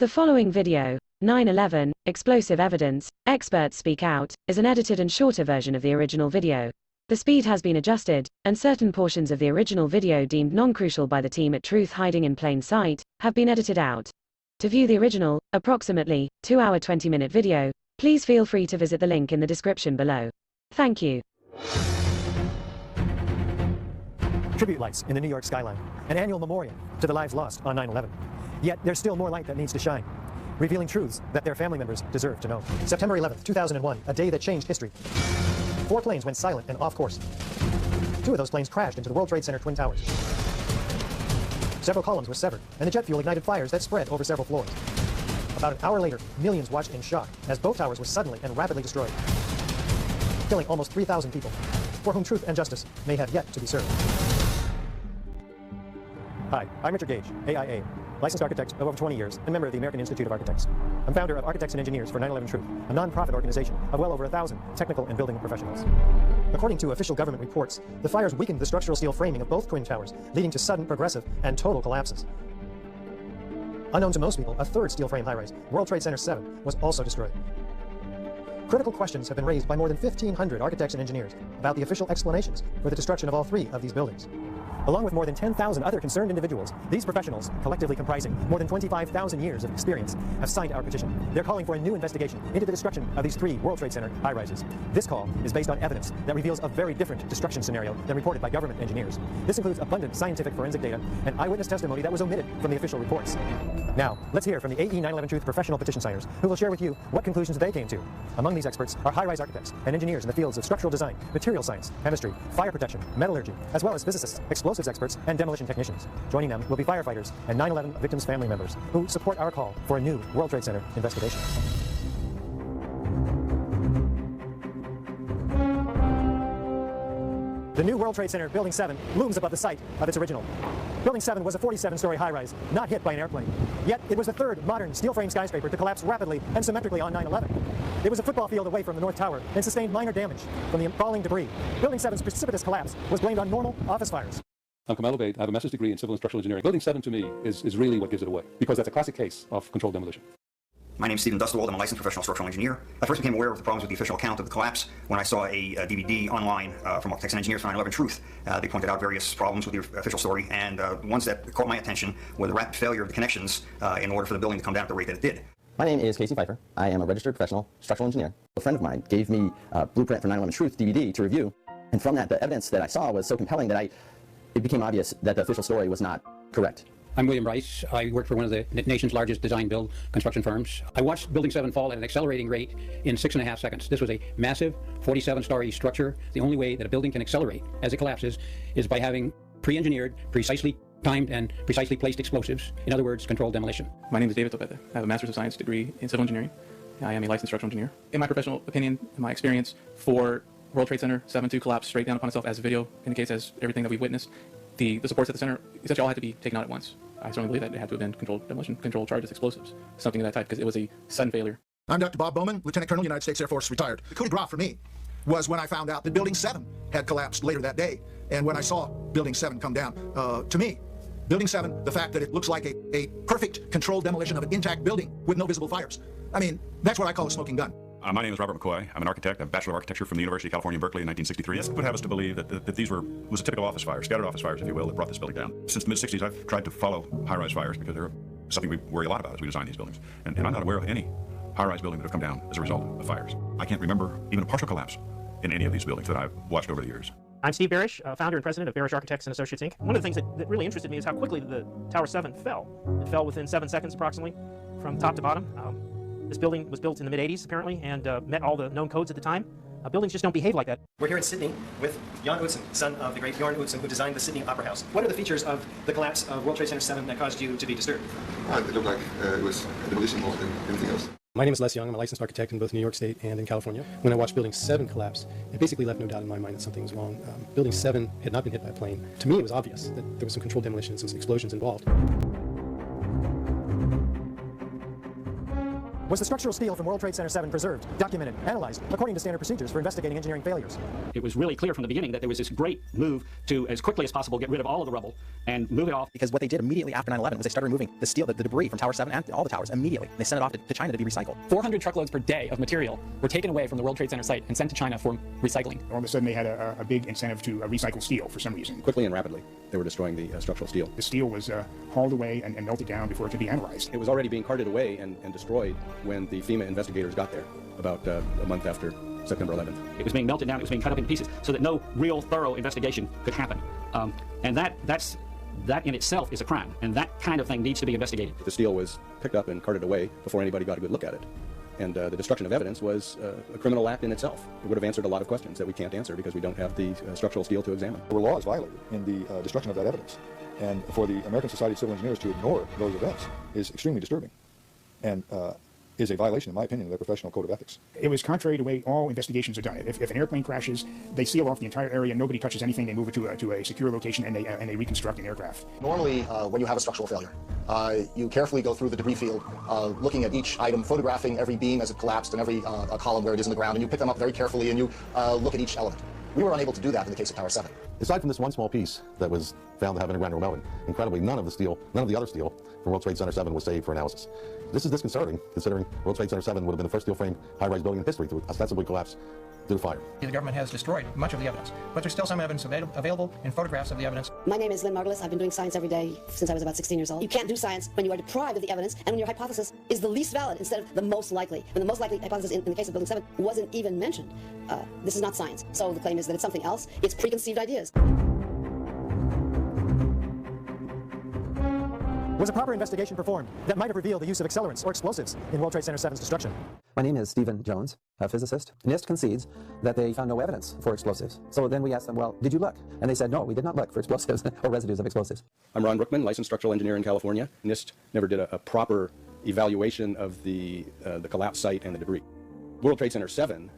The following video, 9/11, Explosive Evidence, Experts Speak Out, is an edited and shorter version of the original video. The speed has been adjusted, and certain portions of the original video deemed non-crucial by the team at TruthHidingInPlainSite have been edited out. To view the original, approximately 2-hour 20-minute video, please feel free to visit the link in the description below. Thank you. Tribute lights in the New York skyline, an annual memorial to the lives lost on 9/11. Yet there's still more light that needs to shine, revealing truths that their family members deserve to know. September 11th, 2001, a day that changed history. 4 planes went silent and off course. 2 of those planes crashed into the World Trade Center Twin Towers. Several columns were severed, and the jet fuel ignited fires that spread over several floors. About an hour later, millions watched in shock as both towers were suddenly and rapidly destroyed, killing almost 3,000 people, for whom truth and justice may have yet to be served. Hi, I'm Richard Gage, AIA, licensed architect of over 20 years and member of the American Institute of Architects. I'm founder of Architects and Engineers for 9/11 Truth, a non-profit organization of well over 1,000 technical and building professionals. According to official government reports, the fires weakened the structural steel framing of both twin towers, leading to sudden, progressive, and total collapses. Unknown to most people, a third steel frame high-rise, World Trade Center 7, was also destroyed. Critical questions have been raised by more than 1,500 architects and engineers about the official explanations for the destruction of all 3 of these buildings. Along with more than 10,000 other concerned individuals, these professionals, collectively comprising more than 25,000 years of experience, have signed our petition. They're calling for a new investigation into the destruction of these 3 World Trade Center high-rises. This call is based on evidence that reveals a very different destruction scenario than reported by government engineers. This includes abundant scientific forensic data and eyewitness testimony that was omitted from the official reports. Now, let's hear from the AE 9/11 Truth professional petition signers, who will share with you what conclusions they came to. Among these experts are high-rise architects and engineers in the fields of structural design, material science, chemistry, fire protection, metallurgy, as well as physicists, explosives experts, and demolition technicians. Joining them will be firefighters and 9/11 victims' family members who support our call for a new World Trade Center investigation. The new World Trade Center, Building 7, looms above the site of its original. Building 7 was a 47-story high-rise, not hit by an airplane. Yet it was the 3rd modern steel-frame skyscraper to collapse rapidly and symmetrically on 9/11. It was a football field away from the North Tower and sustained minor damage from the falling debris. Building 7's precipitous collapse was blamed on normal office fires. I'm Kamal Obeid. I have a master's degree in civil and structural engineering. Building 7 to me is really what gives it away, because that's a classic case of controlled demolition. My name is Stephen Dustewald. I'm a licensed professional structural engineer. I first became aware of the problems with the official account of the collapse when I saw a DVD online from Architects and Engineers for 9/11 Truth. They pointed out various problems with the official story, and ones that caught my attention were the rapid failure of the connections in order for the building to come down at the rate that it did. My name is Casey Pfeiffer. I am a registered professional structural engineer. A friend of mine gave me a blueprint for 9/11 Truth DVD to review, and from that, the evidence that I saw was so compelling that it became obvious that the official story was not correct. I'm William Rice. I work for one of the nation's largest design-build construction firms. I watched Building 7 fall at an accelerating rate in 6.5 seconds. This was a massive 47-story structure. The only way that a building can accelerate as it collapses is by having pre-engineered, precisely timed, and precisely placed explosives. In other words, controlled demolition. My name is David Topete. I have a Master's of Science degree in civil engineering. I am a licensed structural engineer. In my professional opinion, in my experience, for World Trade Center 7 to collapse straight down upon itself, as the video indicates, as everything that we've witnessed, the supports at the center essentially all had to be taken out at once. I certainly believe that it had to have been controlled demolition, controlled charges, explosives, something of that type, because it was a sudden failure. I'm Dr. Bob Bowman, Lieutenant Colonel, United States Air Force, retired. The coup de grace for me was when I found out that Building 7 had collapsed later that day, and when I saw Building 7 come down. To me, Building 7, the fact that it looks like a perfect controlled demolition of an intact building with no visible fires. I mean, that's what I call a smoking gun. My name is Robert McCoy. I'm an architect, a Bachelor of Architecture from the University of California, Berkeley in 1963. This would have us to believe that these was a typical office fire, scattered office fires, if you will, that brought this building down. Since the mid-60s, I've tried to follow high-rise fires because they're something we worry a lot about as we design these buildings. And I'm not aware of any high-rise building that have come down as a result of fires. I can't remember even a partial collapse in any of these buildings that I've watched over the years. I'm Steve Barish, founder and president of Barish Architects and Associates, Inc. One of the things that really interested me is how quickly the Tower 7 fell. It fell within 7 seconds approximately from top to bottom. This building was built in the mid-80s, apparently, and met all the known codes at the time. Buildings just don't behave like that. We're here in Sydney with Jan Utzon, son of the great Bjorn Utzon, who designed the Sydney Opera House. What are the features of the collapse of World Trade Center 7 that caused you to be disturbed? It looked like it was a demolition more than anything else. My name is Les Young. I'm a licensed architect in both New York State and in California. When I watched Building 7 collapse, it basically left no doubt in my mind that something was wrong. Building 7 had not been hit by a plane. To me, it was obvious that there was some controlled demolition and some explosions involved. Was the structural steel from World Trade Center 7 preserved, documented, analyzed, according to standard procedures for investigating engineering failures? It was really clear from the beginning that there was this great move to, as quickly as possible, get rid of all of the rubble and move it off. Because what they did immediately after 9/11 was they started removing the steel, the debris from Tower 7 and all the towers immediately. They sent it off to China to be recycled. 400 truckloads per day of material were taken away from the World Trade Center site and sent to China for recycling. All of a sudden, they had a big incentive to recycle steel for some reason. Quickly and rapidly, they were destroying the structural steel. The steel was hauled away and melted down before it could be analyzed. It was already being carted away and destroyed when the FEMA investigators got there, about a month after September 11th. It was being melted down, it was being cut up into pieces, so that no real thorough investigation could happen. And that in itself is a crime, and that kind of thing needs to be investigated. The steel was picked up and carted away before anybody got a good look at it. And the destruction of evidence was a criminal act in itself. It would have answered a lot of questions that we can't answer because we don't have the structural steel to examine. There were laws violated in the destruction of that evidence. And for the American Society of Civil Engineers to ignore those events is extremely disturbing and is a violation, in my opinion, of their professional code of ethics. It was contrary to the way all investigations are done. If an airplane crashes, they seal off the entire area, nobody touches anything, they move it to a secure location, and they reconstruct an aircraft. Normally, when you have a structural failure, you carefully go through the debris field, looking at each item, photographing every beam as it collapsed and every column where it is in the ground, and you pick them up very carefully and you look at each element. We were unable to do that in the case of Tower 7. Aside from this one small piece that was found to have intergranular melting, incredibly none of the other steel from World Trade Center 7 was saved for analysis. This is disconcerting, considering World Trade Center 7 would have been the first steel frame high-rise building in history to ostensibly collapse due to fire. The government has destroyed much of the evidence, but there's still some evidence available in photographs of the evidence. My name is Lynn Margulis. I've been doing science every day since I was about 16 years old. You can't do science when you are deprived of the evidence and when your hypothesis is the least valid instead of the most likely. When the most likely hypothesis in the case of Building 7 wasn't even mentioned. This is not science. So the claim is that it's something else. It's preconceived ideas. Was a proper investigation performed that might have revealed the use of accelerants or explosives in World Trade Center 7's destruction? My name is Stephen Jones, a physicist. NIST concedes that they found no evidence for explosives. So then we asked them, well, did you look? And they said, no, we did not look for explosives or residues of explosives. I'm Ron Brookman, licensed structural engineer in California. NIST never did a proper evaluation of the collapse site and the debris. World Trade Center 7,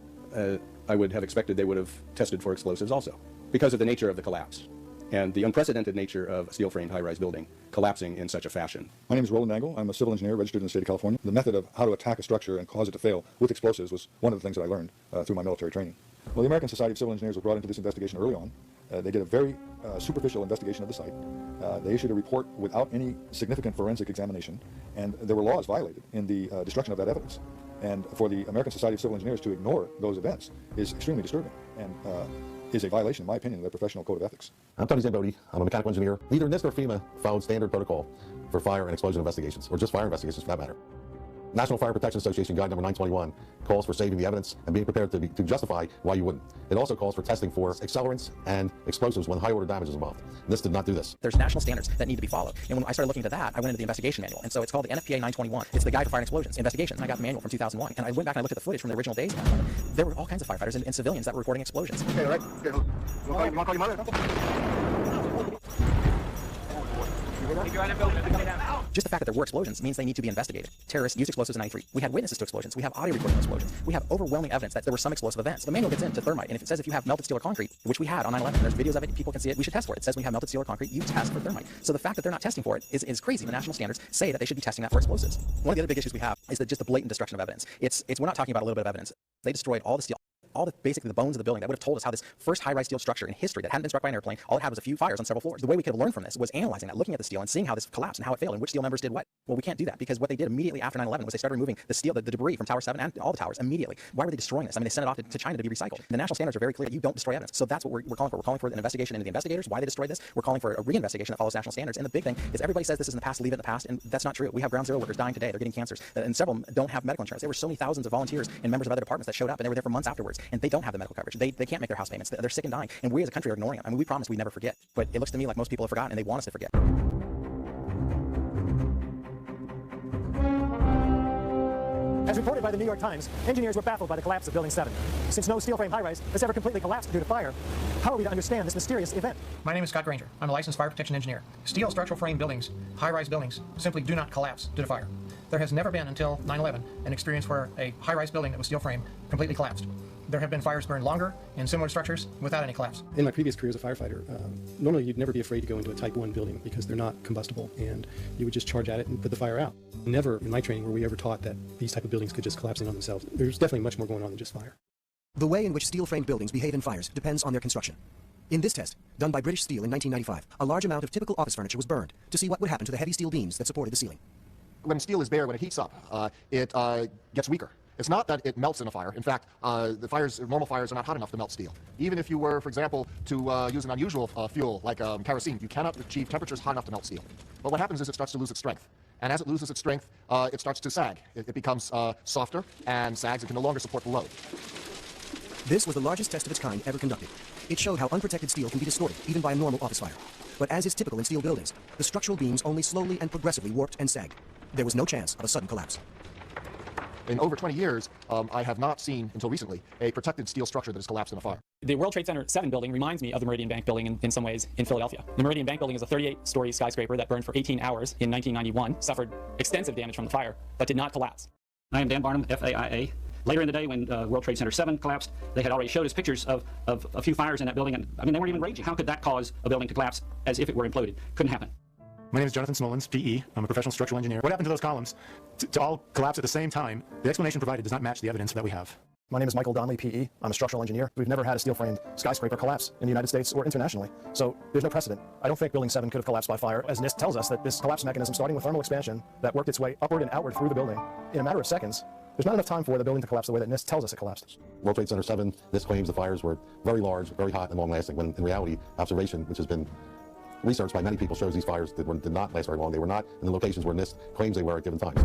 I would have expected they would have tested for explosives also, because of the nature of the collapse and the unprecedented nature of a steel-framed high-rise building collapsing in such a fashion. My name is Roland Angle. I'm a civil engineer registered in the state of California. The method of how to attack a structure and cause it to fail with explosives was one of the things that I learned through my military training. Well, the American Society of Civil Engineers was brought into this investigation early on. They did a very superficial investigation of the site. They issued a report without any significant forensic examination, and there were laws violated in the destruction of that evidence. And for the American Society of Civil Engineers to ignore those events is extremely disturbing and is a violation, in my opinion, of their professional code of ethics. I'm Tony Zambodi. I'm a mechanical engineer. Neither NIST nor FEMA followed standard protocol for fire and explosion investigations, or just fire investigations for that matter. National Fire Protection Association Guide number 921 calls for saving the evidence and being prepared to justify why you wouldn't. It also calls for testing for accelerants and explosives when high-order damage is involved. NIST did not do this. There's national standards that need to be followed. And when I started looking into that, I went into the investigation manual. And so it's called the NFPA 921. It's the Guide to Fire and Explosions Investigations. And I got the manual from 2001. And I went back and I looked at the footage from the original days. There were all kinds of firefighters and civilians that were reporting explosions. Okay, all right. Okay, you want to call your mother? Just the fact that there were explosions means they need to be investigated. Terrorists used explosives in 93. We had witnesses to explosions. We have audio recording of explosions. We have overwhelming evidence that there were some explosive events. The manual gets into thermite, and if it says if you have melted steel or concrete, which we had on 9/11, there's videos of it, people can see it, we should test for it. It says when you have melted steel or concrete, you test for thermite. So the fact that they're not testing for it is crazy. The national standards say that they should be testing that for explosives. One of the other big issues we have is just the blatant destruction of evidence. We're not talking about a little bit of evidence. They destroyed all the steel. Basically the bones of the building that would have told us how this first high-rise steel structure in history that hadn't been struck by an airplane, all it had was a few fires on several floors. The way we could have learned from this was analyzing that, looking at the steel and seeing how this collapsed and how it failed and which steel members did what. Well, we can't do that because what they did immediately after 9/11 was they started removing the steel, the debris from Tower 7 and all the towers immediately. Why were they destroying this? I mean, they sent it off to China to be recycled. The national standards are very clear. You don't destroy evidence. So that's what we're calling for. We're calling for an investigation into the investigators, why they destroyed this. We're calling for a reinvestigation that follows national standards. And the big thing is everybody says this is in the past, leave it in the past, and that's not true. We have ground zero workers dying today. They're getting cancers. And several of them don't have medical insurance. There were so many thousands of volunteers and members of other departments that showed up and they were there for months afterwards, and they don't have the medical coverage. They can't make their house payments. They're sick and dying. And we as a country are ignoring them. I mean, we promise we never forget. But it looks to me like most people have forgotten and they want us to forget. As reported by the New York Times, engineers were baffled by the collapse of Building 7. Since no steel frame high-rise has ever completely collapsed due to fire, how are we to understand this mysterious event? My name is Scott Granger. I'm a licensed fire protection engineer. Steel structural frame buildings, high-rise buildings, simply do not collapse due to fire. There has never been until 9/11 an experience where a high-rise building that was steel frame completely collapsed. There have been fires burn longer in similar structures without any collapse. In my previous career as a firefighter, normally you'd never be afraid to go into a Type 1 building because they're not combustible, and you would just charge at it and put the fire out. Never in my training were we ever taught that these type of buildings could just collapse in on themselves. There's definitely much more going on than just fire. The way in which steel-framed buildings behave in fires depends on their construction. In this test, done by British Steel in 1995, a large amount of typical office furniture was burned to see what would happen to the heavy steel beams that supported the ceiling. When steel is bare, when it heats up, it gets weaker. It's not that it melts in a fire. In fact, normal fires are not hot enough to melt steel. Even if you were, for example, to use an unusual fuel like kerosene, you cannot achieve temperatures hot enough to melt steel. But what happens is it starts to lose its strength. And as it loses its strength, it starts to sag. It becomes softer and sags. It can no longer support the load. This was the largest test of its kind ever conducted. It showed how unprotected steel can be distorted, even by a normal office fire. But as is typical in steel buildings, the structural beams only slowly and progressively warped and sagged. There was no chance of a sudden collapse. In over 20 years, I have not seen, until recently, a protected steel structure that has collapsed in a fire. The World Trade Center 7 building reminds me of the Meridian Bank building in some ways in Philadelphia. The Meridian Bank building is a 38-story skyscraper that burned for 18 hours in 1991, suffered extensive damage from the fire, but did not collapse. I am Dan Barnum, FAIA. Later in the day, when World Trade Center 7 collapsed, they had already showed us pictures of a few fires in that building, and I mean, they weren't even raging. How could that cause a building to collapse as if it were imploded? Couldn't happen. My name is Jonathan Smolens, PE. I'm a professional structural engineer. What happened to those columns to all collapse at the same time? The explanation provided does not match the evidence that we have. My name is Michael Donnelly, PE. I'm a structural engineer. We've never had a steel-framed skyscraper collapse in the United States or internationally, so there's no precedent. I don't think Building 7 could have collapsed by fire, as NIST tells us that this collapse mechanism, starting with thermal expansion, that worked its way upward and outward through the building in a matter of seconds. There's not enough time for the building to collapse the way that NIST tells us it collapsed. World Trade Center 7, this claims the fires were very large, very hot, and long-lasting, when in reality, observation, which has been researched by many people, shows these fires did not last very long. They were not in the locations where NIST claims they were at given times.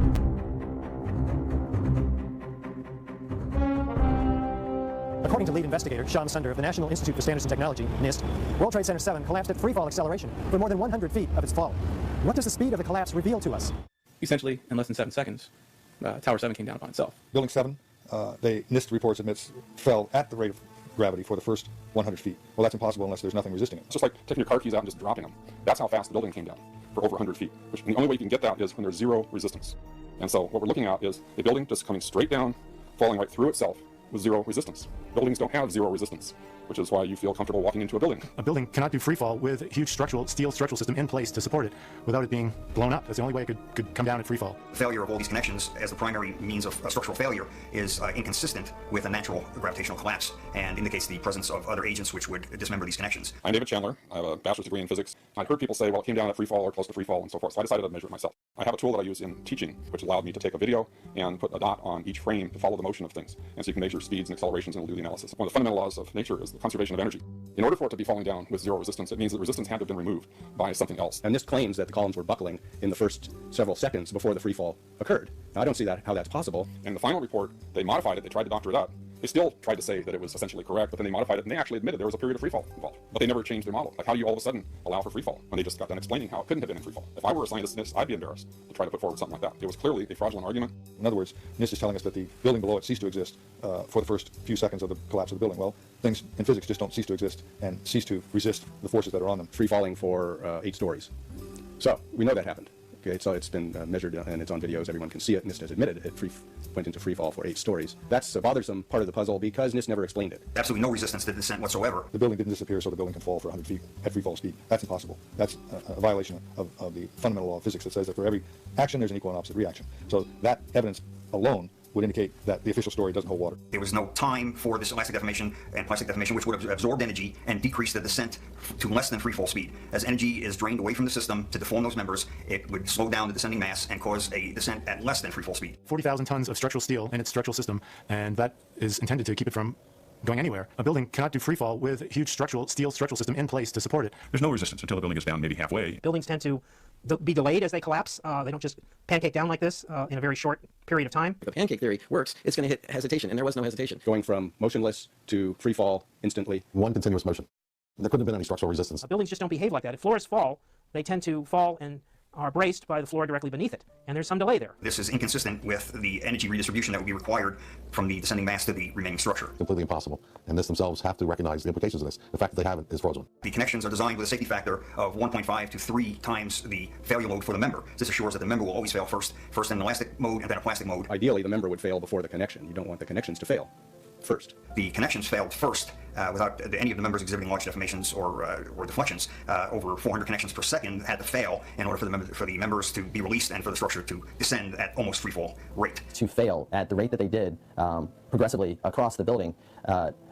According to lead investigator Sean Sunder of the National Institute for Standards and Technology, NIST, World Trade Center 7 collapsed at freefall acceleration for more than 100 feet of its fall. What does the speed of the collapse reveal to us? Essentially, in less than 7 seconds, Tower 7 came down upon itself. Building 7, NIST reports admits, fell at the rate of gravity for the first 100 feet. Well, that's impossible unless there's nothing resisting it. It's just like taking your car keys out and just dropping them. That's how fast the building came down, for over 100 feet. And the only way you can get that is when there's zero resistance. And so what we're looking at is a building just coming straight down, falling right through itself with zero resistance. Buildings don't have zero resistance, which is why you feel comfortable walking into a building. A building cannot do freefall with a huge steel structural system in place to support it without it being blown up. That's the only way it could come down at freefall. The failure of all these connections as the primary means of structural failure is inconsistent with a natural gravitational collapse and indicates the presence of other agents which would dismember these connections. I'm David Chandler. I have a bachelor's degree in physics. I've heard people say, well, it came down at freefall or close to freefall and so forth, so I decided to measure it myself. I have a tool that I use in teaching, which allowed me to take a video and put a dot on each frame to follow the motion of things. And so you can measure speeds and accelerations and it'll do the analysis. One of the fundamental laws of nature is the conservation of energy. In order for it to be falling down with zero resistance, it means that resistance had to have been removed by something else. And this claims that the columns were buckling in the first several seconds before the free fall occurred. Now, I don't see how that's possible. In the final report, they modified it. They tried to doctor it up. They still tried to say that it was essentially correct, but then they modified it and they actually admitted there was a period of free fall involved. But they never changed their model. Like, how do you all of a sudden allow for free fall when they just got done explaining how it couldn't have been in free fall? If I were a scientist in this, I'd be embarrassed to try to put forward something like that. It was clearly a fraudulent argument. In other words, NIST is telling us that the building below it ceased to exist for the first few seconds of the collapse of the building. Well, things in physics just don't cease to exist and cease to resist the forces that are on them. Free falling for 8 stories. So we know that happened. Okay, so it's been measured and it's on videos. Everyone can see it. NIST has admitted it went into free fall for 8 stories. That's a bothersome part of the puzzle because NIST never explained it. Absolutely no resistance to descent whatsoever. The building didn't disappear so the building can fall for 100 feet at free fall speed. That's impossible. That's a violation of the fundamental law of physics that says that for every action there's an equal and opposite reaction. So that evidence alone would indicate that the official story doesn't hold water. There was no time for this elastic deformation and plastic deformation, which would have absorbed energy and decreased the descent to less than free fall speed. As energy is drained away from the system to deform those members, it would slow down the descending mass and cause a descent at less than free fall speed. 40,000 tons of structural steel in its structural system, and that is intended to keep it from going anywhere. A building cannot do free fall with a huge steel structural system in place to support it. There's no resistance until the building is down maybe halfway. Buildings tend to be delayed as they collapse. They don't just pancake down like this in a very short period of time. If the pancake theory works, it's going to hit hesitation, and there was no hesitation. Going from motionless to free fall instantly. One continuous motion. There couldn't have been any structural resistance. Buildings just don't behave like that. If floors fall, they tend to fall and are braced by the floor directly beneath it, and there's some delay there. This is inconsistent with the energy redistribution that would be required from the descending mass to the remaining structure. Completely impossible. And this themselves have to recognize the implications of this. The fact that they haven't is fraudulent. The connections are designed with a safety factor of 1.5 to 3 times the failure load for the member. This assures that the member will always fail first in an elastic mode and then a plastic mode. Ideally, the member would fail before the connection. You don't want the connections to fail. first. The connections failed first without any of the members exhibiting large deformations or deflections. Over 400 connections per second had to fail in order for the members to be released and for the structure to descend at almost freefall rate. To fail at the rate that they did progressively across the building,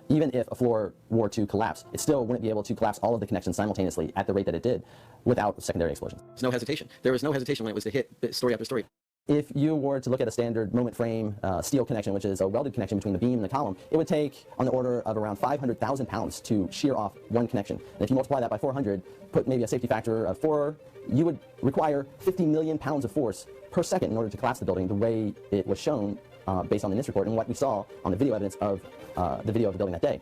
even if a floor were to collapse, it still wouldn't be able to collapse all of the connections simultaneously at the rate that it did without secondary explosions. There's no hesitation. There was no hesitation when it was to hit story after story. If you were to look at a standard moment frame steel connection, which is a welded connection between the beam and the column, it would take on the order of around 500,000 pounds to shear off one connection. And if you multiply that by 400, put maybe a safety factor of 4, you would require 50 million pounds of force per second in order to collapse the building the way it was shown based on the NIST report and what we saw on the video evidence of the video of the building that day.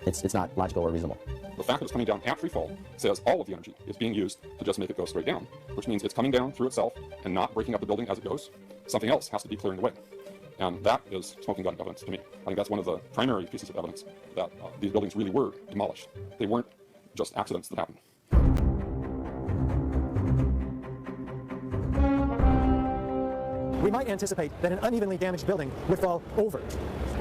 It's not logical or reasonable. The fact that it's coming down at free fall says all of the energy is being used to just make it go straight down, which means it's coming down through itself and not breaking up the building as it goes. Something else has to be clearing the way. And that is smoking gun evidence to me. I think that's one of the primary pieces of evidence that these buildings really were demolished. They weren't just accidents that happened. We might anticipate that an unevenly damaged building would fall over.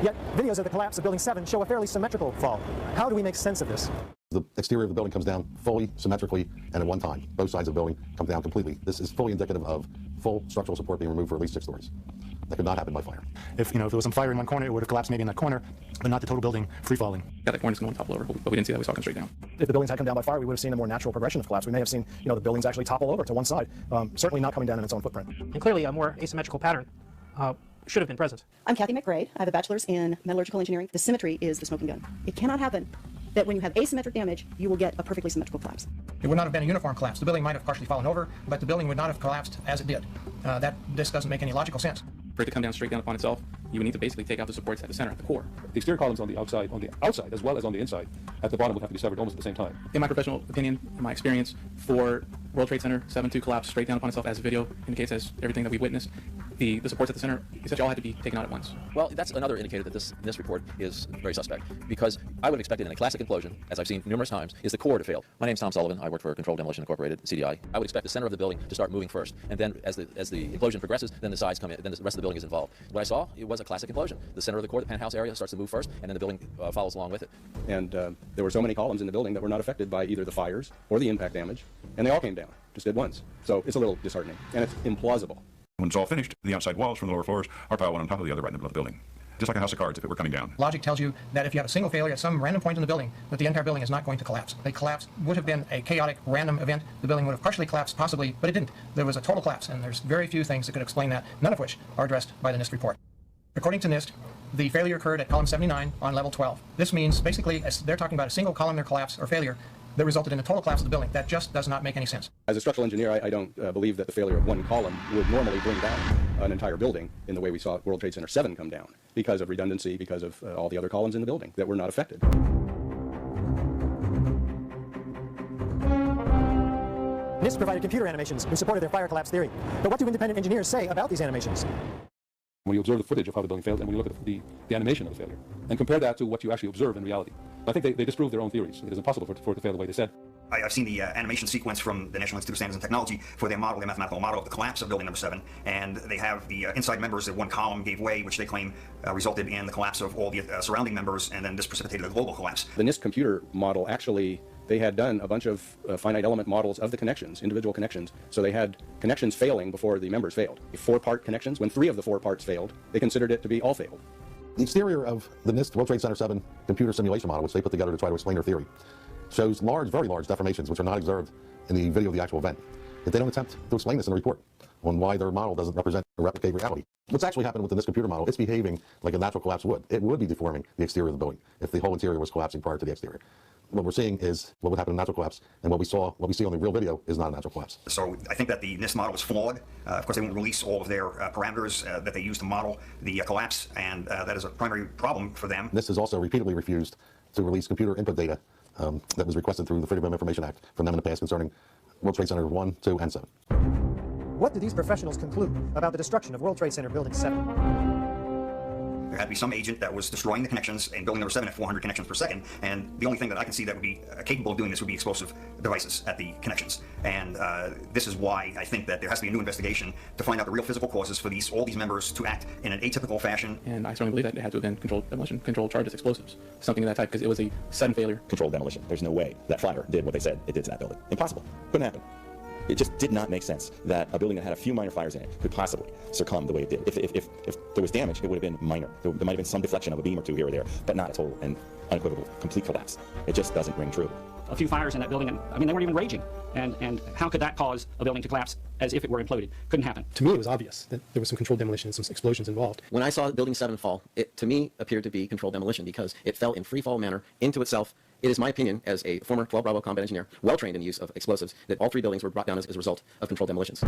Yet, videos of the collapse of Building 7 show a fairly symmetrical fall. How do we make sense of this? The exterior of the building comes down fully, symmetrically, and at one time. Both sides of the building come down completely. This is fully indicative of full structural support being removed for at least 6 stories. That could not happen by fire. If there was some fire in one corner, it would have collapsed maybe in that corner, but not the total building free falling. Yeah, that corner's going to topple over, but we didn't see that. We saw it come straight down. If the buildings had come down by fire, we would have seen a more natural progression of collapse. We may have seen, the buildings actually topple over to one side, certainly not coming down in its own footprint. And clearly a more asymmetrical pattern should have been present. I'm Kathy McBride. I have a bachelor's in metallurgical engineering. The symmetry is the smoking gun. It cannot happen that when you have asymmetric damage, you will get a perfectly symmetrical collapse. It would not have been a uniform collapse. The building might have partially fallen over, but the building would not have collapsed as it did. This doesn't make any logical sense. For it to come down straight down upon itself, you would need to basically take out the supports at the center, at the core. The exterior columns on the outside as well as on the inside, at the bottom would have to be severed almost at the same time. In my professional opinion, in my experience, for World Trade Center 7-2 collapse straight down upon itself, as the video indicates, as everything that we witnessed, the supports at the center essentially all had to be taken out at once. Well, that's another indicator that this report is very suspect, because I would have expected in a classic implosion, as I've seen numerous times, is the core to fail. My name's Tom Sullivan. I work for Controlled Demolition Incorporated, CDI. I would expect the center of the building to start moving first, and then as the implosion progresses, then the sides come in, then the rest of the building is involved. What I saw, it was a classic implosion. The center of the core, the penthouse area, starts to move first, and then the building follows along with it. And there were so many columns in the building that were not affected by either the fires or the impact damage, and they all came down, just at once. So it's a little disheartening, and it's implausible. When it's all finished, the outside walls from the lower floors are piled one on top of the other right in the middle of the building. Just like a house of cards if it were coming down. Logic tells you that if you have a single failure at some random point in the building, that the entire building is not going to collapse. A collapse would have been a chaotic, random event. The building would have partially collapsed, possibly, but it didn't. There was a total collapse, and there's very few things that could explain that, none of which are addressed by the NIST report. According to NIST, the failure occurred at column 79 on level 12. This means, basically, they're talking about a single columnar collapse or failure that resulted in a total collapse of the building. That just does not make any sense. As a structural engineer, I don't believe that the failure of one column would normally bring down an entire building in the way we saw World Trade Center 7 come down, because of redundancy, because of all the other columns in the building that were not affected. NIST provided computer animations in support of their fire collapse theory. But what do independent engineers say about these animations? When you observe the footage of how the building failed, and when you look at the animation of the failure, and compare that to what you actually observe in reality, I think they disprove their own theories. It is impossible for it to fail the way they said. I've seen the animation sequence from the National Institute of Standards and Technology for their mathematical model of the collapse of building number 7, and they have the inside members that one column gave way, which they claim resulted in the collapse of all the surrounding members, and then this precipitated a global collapse. The NIST computer model actually, they had done a bunch of finite element models of the connections, individual connections, so they had connections failing before the members failed. 4-part connections, when 3 of the 4 parts failed, they considered it to be all failed. The exterior of the NIST World Trade Center 7 computer simulation model, which they put together to try to explain their theory, shows large, very large deformations which are not observed in the video of the actual event. Yet they don't attempt to explain this in the report on why their model doesn't represent or replicate reality. What's actually happened within this computer model, it's behaving like a natural collapse would. It would be deforming the exterior of the building if the whole interior was collapsing prior to the exterior. What we're seeing is what would happen in a natural collapse, and what we see on the real video is not a natural collapse. So I think that the NIST model is flawed. Of course, they won't release all of their parameters that they use to model the collapse, and that is a primary problem for them. NIST has also repeatedly refused to release computer input data that was requested through the Freedom of Information Act from them in the past concerning World Trade Center 1, 2, and 7. What do these professionals conclude about the destruction of World Trade Center Building 7? There had to be some agent that was destroying the connections in building number 7 at 400 connections per second, and the only thing that I can see that would be capable of doing this would be explosive devices at the connections. And this is why I think that there has to be a new investigation to find out the real physical causes for all these members to act in an atypical fashion. And I strongly believe that it had to have been controlled demolition, controlled charges, explosives, something of that type, because it was a sudden failure. Controlled demolition. There's no way that fire did what they said it did to that building. Impossible. Couldn't happen. It just did not make sense that a building that had a few minor fires in it could possibly succumb the way it did. If there was damage, it would have been minor. There might have been some deflection of a beam or two here or there, but not a total and unequivocal, complete collapse. It just doesn't ring true. A few fires in that building, and I mean, they weren't even raging. And how could that cause a building to collapse as if it were imploded? Couldn't happen. To me, it was obvious that there was some controlled demolition and some explosions involved. When I saw Building 7 fall, it to me appeared to be controlled demolition because it fell in free fall manner into itself. It is my opinion, as a former 12 Bravo combat engineer, well trained in the use of explosives, that all 3 buildings were brought down as a result of controlled demolitions.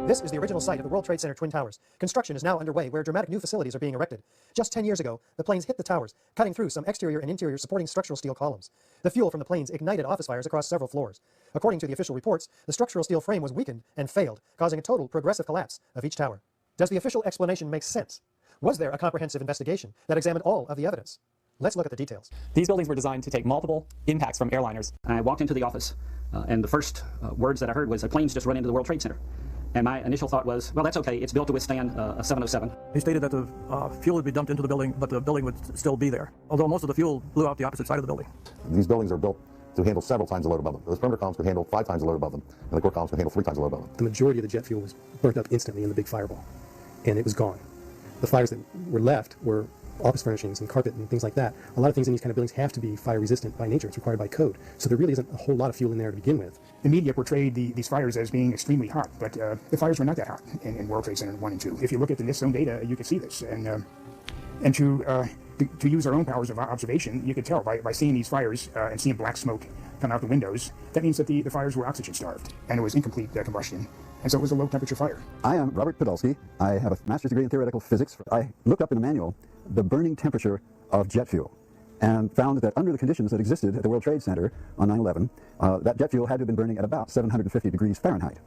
This is the original site of the World Trade Center Twin Towers. Construction is now underway where dramatic new facilities are being erected. Just 10 years ago, the planes hit the towers, cutting through some exterior and interior supporting structural steel columns. The fuel from the planes ignited office fires across several floors. According to the official reports, the structural steel frame was weakened and failed, causing a total progressive collapse of each tower. Does the official explanation make sense? Was there a comprehensive investigation that examined all of the evidence? Let's look at the details. These buildings were designed to take multiple impacts from airliners. I walked into the office, and the first words that I heard was, "A plane's just run into the World Trade Center." And my initial thought was, well, that's okay. It's built to withstand a 707. He stated that the fuel would be dumped into the building, but the building would still be there, although most of the fuel blew out the opposite side of the building. These buildings are built to handle several times the load above them. Those perimeter columns could handle 5 times the load above them, and the core columns could handle 3 times the load above them. The majority of the jet fuel was burnt up instantly in the big fireball, and it was gone. The fires that were left were office furnishings and carpet and things like that. A lot of things in these kind of buildings have to be fire resistant by nature. It's required by code. So there really isn't a whole lot of fuel in there to begin with. The media portrayed these fires as being extremely hot, but the fires were not that hot in World Trade Center 1 and 2. If you look at the NIST zone data, you can see this. And to use our own powers of observation, you could tell by seeing these fires and seeing black smoke come out the windows, that means that the fires were oxygen starved, and it was incomplete combustion. And so it was a low temperature fire. I am Robert Podolsky. I have a master's degree in theoretical physics. I looked up in the manual the burning temperature of jet fuel and found that under the conditions that existed at the World Trade Center on 9/11, that jet fuel had to have been burning at about 750 degrees Fahrenheit.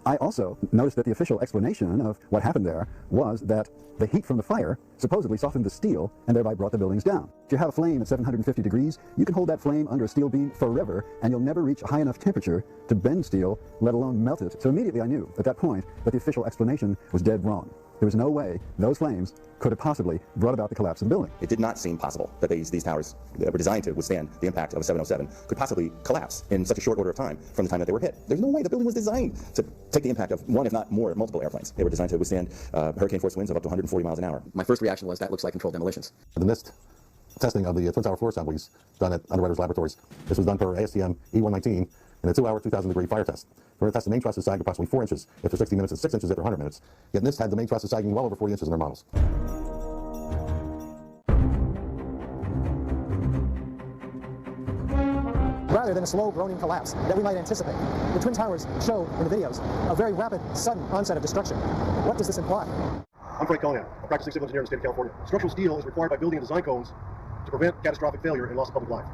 I also noticed that the official explanation of what happened there was that the heat from the fire supposedly softened the steel and thereby brought the buildings down. If you have a flame at 750 degrees, you can hold that flame under a steel beam forever, and you'll never reach a high enough temperature to bend steel, let alone melt it. So immediately I knew at that point that the official explanation was dead wrong. There was no way those flames could have possibly brought about the collapse of the building. It did not seem possible that these towers that were designed to withstand the impact of a 707 could possibly collapse in such a short order of time from the time that they were hit. There's no way. The building was designed to take the impact of one, if not more, multiple airplanes. They were designed to withstand hurricane force winds of up to 140 miles an hour. My first reaction was that looks like controlled demolitions. The NIST testing of the Twin Tower floor assemblies done at Underwriters Laboratories. This was done per ASTM E119 in a 2-hour, 2,000-degree fire test. For a test, the main truss is sagged approximately 4 inches after 60 minutes and 6 inches after 100 minutes. Yet NIST had the main truss is sagging well over 40 inches in their models. Rather than a slow groaning collapse that we might anticipate, the Twin Towers show in the videos a very rapid, sudden onset of destruction. What does this imply? I'm Frank Conan, a practicing civil engineer in the state of California. Structural steel is required by building and design codes to prevent catastrophic failure and loss of public life.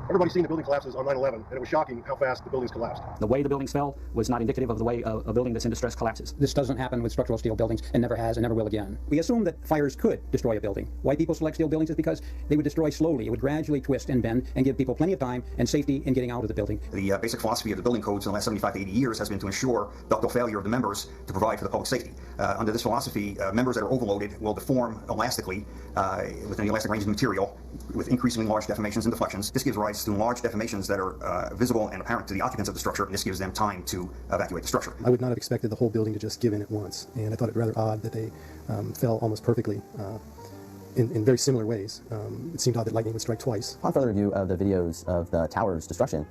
Everybody's seen the building collapses on 9/11, and it was shocking how fast the buildings collapsed. The way the buildings fell was not indicative of the way a building that's in distress collapses. This doesn't happen with structural steel buildings, and never has and never will again. We assume that fires could destroy a building. Why people select steel buildings is because they would destroy slowly. It would gradually twist and bend and give people plenty of time and safety in getting out of the building. The basic philosophy of the building codes in the last 75 to 80 years has been to ensure ductile failure of the members to provide for the public safety. Under this philosophy, members that are overloaded will deform elastically within the elastic range of material with increasingly large deformations and deflections. This gives rise to large deformations that are visible and apparent to the occupants of the structure, and this gives them time to evacuate the structure. I would not have expected the whole building to just give in at once, and I thought it rather odd that they fell almost perfectly in very similar ways. It seemed odd that lightning would strike twice. Upon further review of the videos of the tower's destruction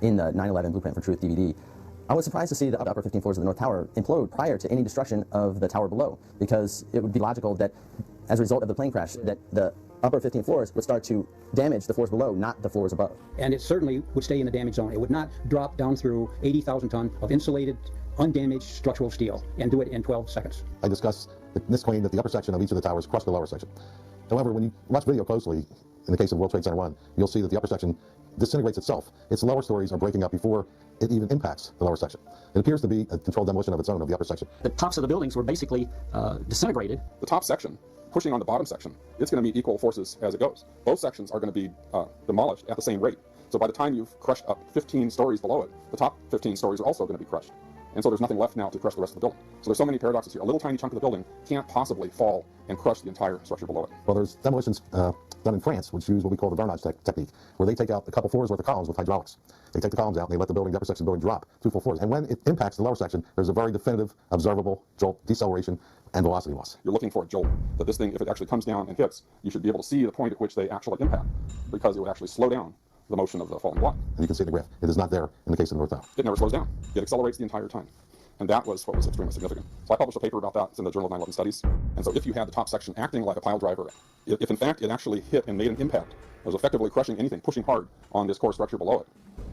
in the 9/11 Blueprint for Truth DVD, I was surprised to see the upper 15 floors of the North Tower implode prior to any destruction of the tower below, because it would be logical that as a result of the plane crash, that the upper 15 floors would start to damage the floors below, not the floors above. And it certainly would stay in the damage zone. It would not drop down through 80,000 tons of insulated, undamaged structural steel and do it in 12 seconds. I discussed this claim that the upper section of each of the towers crushed the lower section. However, when you watch video closely, in the case of World Trade Center 1, you'll see that the upper section disintegrates itself. Its lower stories are breaking up before it even impacts the lower section. It appears to be a controlled demolition of its own of the upper section. The tops of the buildings were basically disintegrated. The top section, pushing on the bottom section, it's going to meet equal forces as it goes. Both sections are going to be demolished at the same rate. So by the time you've crushed up 15 stories below it, the top 15 stories are also going to be crushed. And so there's nothing left now to crush the rest of the building. So there's so many paradoxes here. A little tiny chunk of the building can't possibly fall and crush the entire structure below it. Well, there's demolitions done in France, which use what we call the Vernage technique, where they take out a couple floors worth of columns with hydraulics. They take the columns out and they let the building, the upper section of the building drop 2 full floors. And when it impacts the lower section, there's a very definitive, observable jolt, deceleration, and velocity loss. You're looking for a jolt, that this thing, if it actually comes down and hits, you should be able to see the point at which they actually impact, because it would actually slow down the motion of the falling block. And you can see the graph. It is not there in the case of the North Tower. It never slows down. It accelerates the entire time. And that was what was extremely significant. So I published a paper about that. It's in the Journal of 9/11 Studies. And so if you had the top section acting like a pile driver, if in fact it actually hit and made an impact, it was effectively crushing anything, pushing hard on this core structure below it,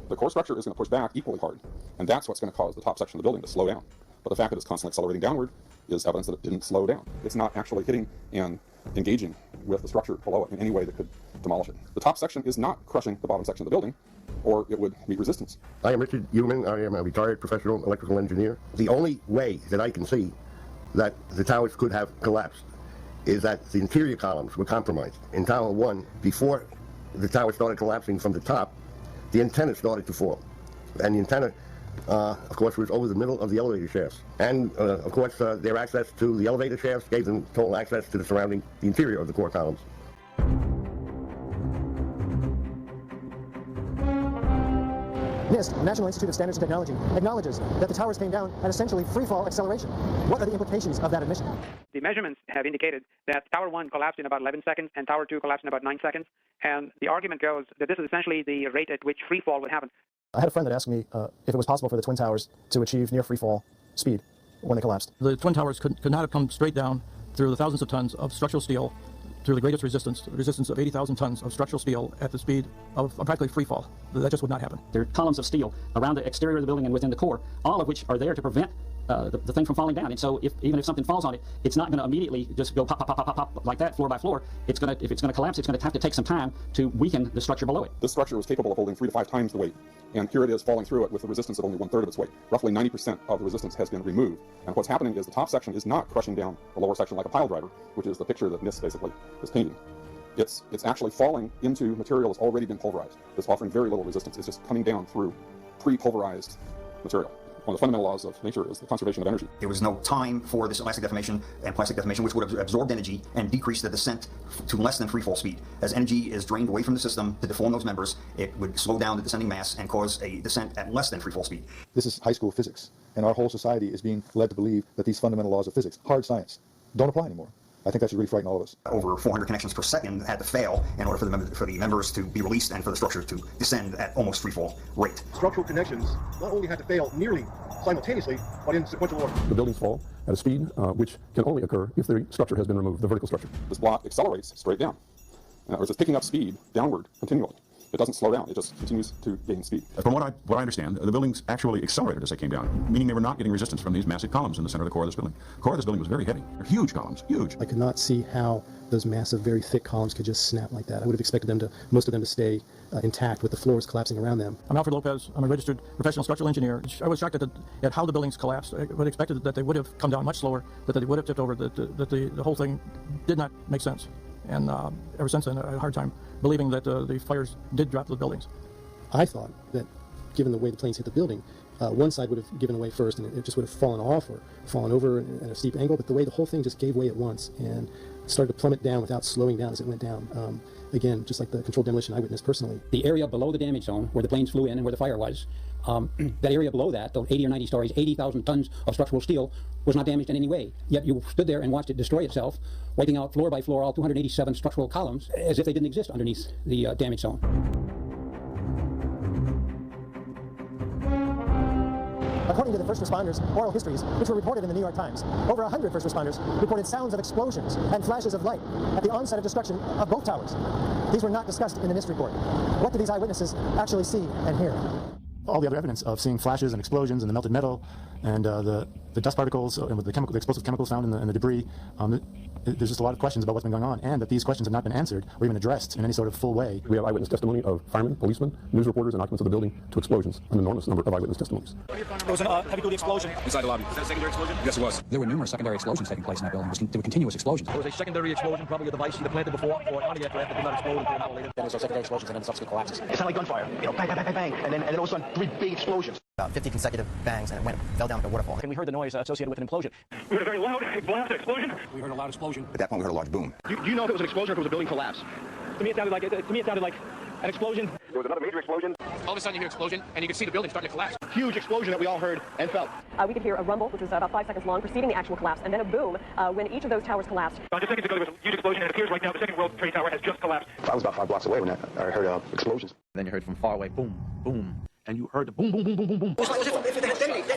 the core structure is going to push back equally hard. And that's what's going to cause the top section of the building to slow down. But the fact that it's constantly accelerating downward is evidence that it didn't slow down. It's not actually hitting and engaging with the structure below it in any way that could demolish it. The top section is not crushing the bottom section of the building, or it would meet resistance. I am Richard Human. I am a retired professional electrical engineer. The only way that I can see that the towers could have collapsed is that the interior columns were compromised. In Tower 1, before the tower started collapsing from the top, the antenna started to fall. And the antenna, of course, was over the middle of the elevator shafts. And, of course, their access to the elevator shafts gave them total access to the interior of the core columns. NIST, National Institute of Standards and Technology, acknowledges that the towers came down at essentially free-fall acceleration. What are the implications of that admission? The measurements have indicated that Tower 1 collapsed in about 11 seconds and Tower 2 collapsed in about 9 seconds. And the argument goes that this is essentially the rate at which free fall would happen. I had a friend that asked me if it was possible for the Twin Towers to achieve near free-fall speed when they collapsed. The Twin Towers could not have come straight down through the thousands of tons of structural steel through the greatest resistance, the resistance of 80,000 tons of structural steel at the speed of practically free fall. That just would not happen. There are columns of steel around the exterior of the building and within the core, all of which are there to prevent the thing from falling down. And so even if something falls on it, it's not going to immediately just go pop, pop, pop, pop, pop, pop like that, floor by floor. If it's going to collapse, it's going to have to take some time to weaken the structure below it. This structure was capable of holding 3 to 5 times the weight. And here it is falling through it with a resistance of only 1/3 of its weight. Roughly 90% of the resistance has been removed. And what's happening is the top section is not crushing down the lower section like a pile driver, which is the picture that NIST basically is painting. It's actually falling into material that's already been pulverized. It's offering very little resistance. It's just coming down through pre-pulverized material. One of the fundamental laws of nature is the conservation of energy. There was no time for this elastic deformation and plastic deformation, which would have absorbed energy and decreased the descent to less than free fall speed. As energy is drained away from the system to deform those members, it would slow down the descending mass and cause a descent at less than free fall speed. This is high school physics, and our whole society is being led to believe that these fundamental laws of physics, hard science, don't apply anymore. I think that should really frighten all of us. Over 400 connections per second had to fail in order for the members to be released and for the structure to descend at almost free fall rate. Structural connections not only had to fail nearly simultaneously, but in sequential order. The buildings fall at a speed which can only occur if the structure has been removed, the vertical structure. This block accelerates straight down. In other words, it's picking up speed downward continually. It doesn't slow down. It just continues to gain speed. From what I understand, the buildings actually accelerated as they came down, meaning they were not getting resistance from these massive columns in the center of the core of this building. The core of this building was very heavy. They're huge columns, huge. I could not see how those massive, very thick columns could just snap like that. I would have expected most of them to stay intact with the floors collapsing around them. I'm Alfred Lopez. I'm a registered professional structural engineer. I was shocked at how the buildings collapsed. I would have expected that they would have come down much slower, that they would have tipped over, that the whole thing did not make sense. And ever since then, I had a hard time believing that the fires did drop the buildings. I thought that, given the way the planes hit the building, one side would have given away first, and it just would have fallen off or fallen over at a steep angle. But the way the whole thing just gave way at once and started to plummet down without slowing down as it went down. Again, just like the controlled demolition I witnessed personally. The area below the damage zone, where the planes flew in and where the fire was, that area below that, those 80 or 90 stories, 80,000 tons of structural steel, was not damaged in any way. Yet you stood there and watched it destroy itself, wiping out floor by floor all 287 structural columns, as if they didn't exist underneath the damage zone. According to the first responders' oral histories, which were reported in the New York Times, over 100 first responders reported sounds of explosions and flashes of light at the onset of destruction of both towers. These were not discussed in the NIST report. What did these eyewitnesses actually see and hear? All the other evidence of seeing flashes and explosions and the melted metal and the dust particles and with the explosive chemicals found in the debris, there's just a lot of questions about what's been going on, and that these questions have not been answered or even addressed in any sort of full way. We have eyewitness testimony of firemen, policemen, news reporters, and occupants of the building to explosions, an enormous number of eyewitness testimonies. There was a heavy-duty explosion inside the lobby. Was that a secondary explosion? Yes, it was. There were numerous secondary explosions taking place in that building. There were continuous explosions. There was a secondary explosion, probably a device either planted before or on the aircraft that did not explode until an hour later. There was secondary explosions and then subsequent collapses. It sounded like gunfire. You know, bang, bang, bang, bang, bang. And then all of a sudden, 3 big explosions. About 50 consecutive bangs, and it fell down like a waterfall. And we heard the noise associated with an implosion. We heard a very loud blast explosion. We heard a loud explosion. At that point, we heard a large boom. Do you know if it was an explosion or if it was a building collapse? To me, it sounded like an explosion. There was another major explosion. All of a sudden you hear explosion, and you can see the building starting to collapse. Huge explosion that we all heard and felt. We could hear a rumble, which was about 5 seconds long, preceding the actual collapse, and then a boom when each of those towers collapsed. Just seconds ago, there was a huge explosion, and it appears right now the second World Trade Tower has just collapsed. I was about 5 blocks away when I heard explosions. Then you heard from far away, boom, boom. And you heard the boom, boom, boom, boom, boom, boom. It was like if it had detonated.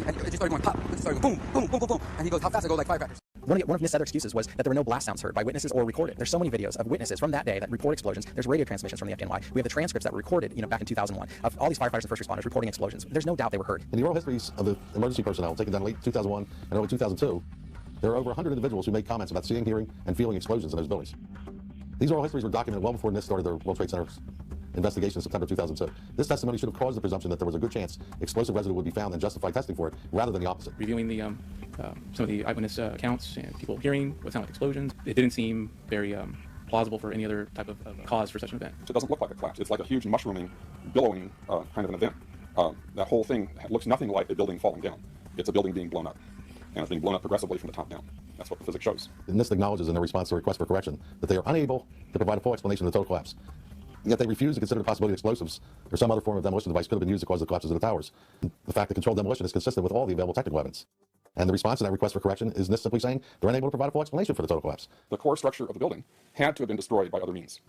And it just started going pop. It started boom, boom, boom, boom, boom. And he goes, how fast I go, like firecrackers. One of NIST's other excuses was that there were no blast sounds heard by witnesses or recorded. There's so many videos of witnesses from that day that report explosions. There's radio transmissions from the FDNY. We have the transcripts that were recorded, back in 2001 of all these firefighters and first responders reporting explosions. There's no doubt they were heard. In the oral histories of the emergency personnel taken down late 2001 and early 2002, there are over 100 individuals who made comments about seeing, hearing, and feeling explosions in those buildings. These oral histories were documented well before NIST started their World Trade Center's investigation in September 2002. This testimony should have caused the presumption that there was a good chance explosive residue would be found and justify testing for it, rather than the opposite. Reviewing the some of the eyewitness accounts and people hearing what sounded like explosions, it didn't seem very plausible for any other type of cause for such an event. It doesn't look like a collapse. It's like a huge mushrooming, billowing kind of an event. That whole thing looks nothing like a building falling down. It's a building being blown up. And it's being blown up progressively from the top down. That's what the physics shows. NIST acknowledges in their response to a request for correction that they are unable to provide a full explanation of the total collapse. Yet they refuse to consider the possibility of explosives or some other form of demolition device could have been used to cause the collapses of the towers. The fact that controlled demolition is consistent with all the available technical evidence. And the response to that request for correction is NIST simply saying they're unable to provide a full explanation for the total collapse. The core structure of the building had to have been destroyed by other means.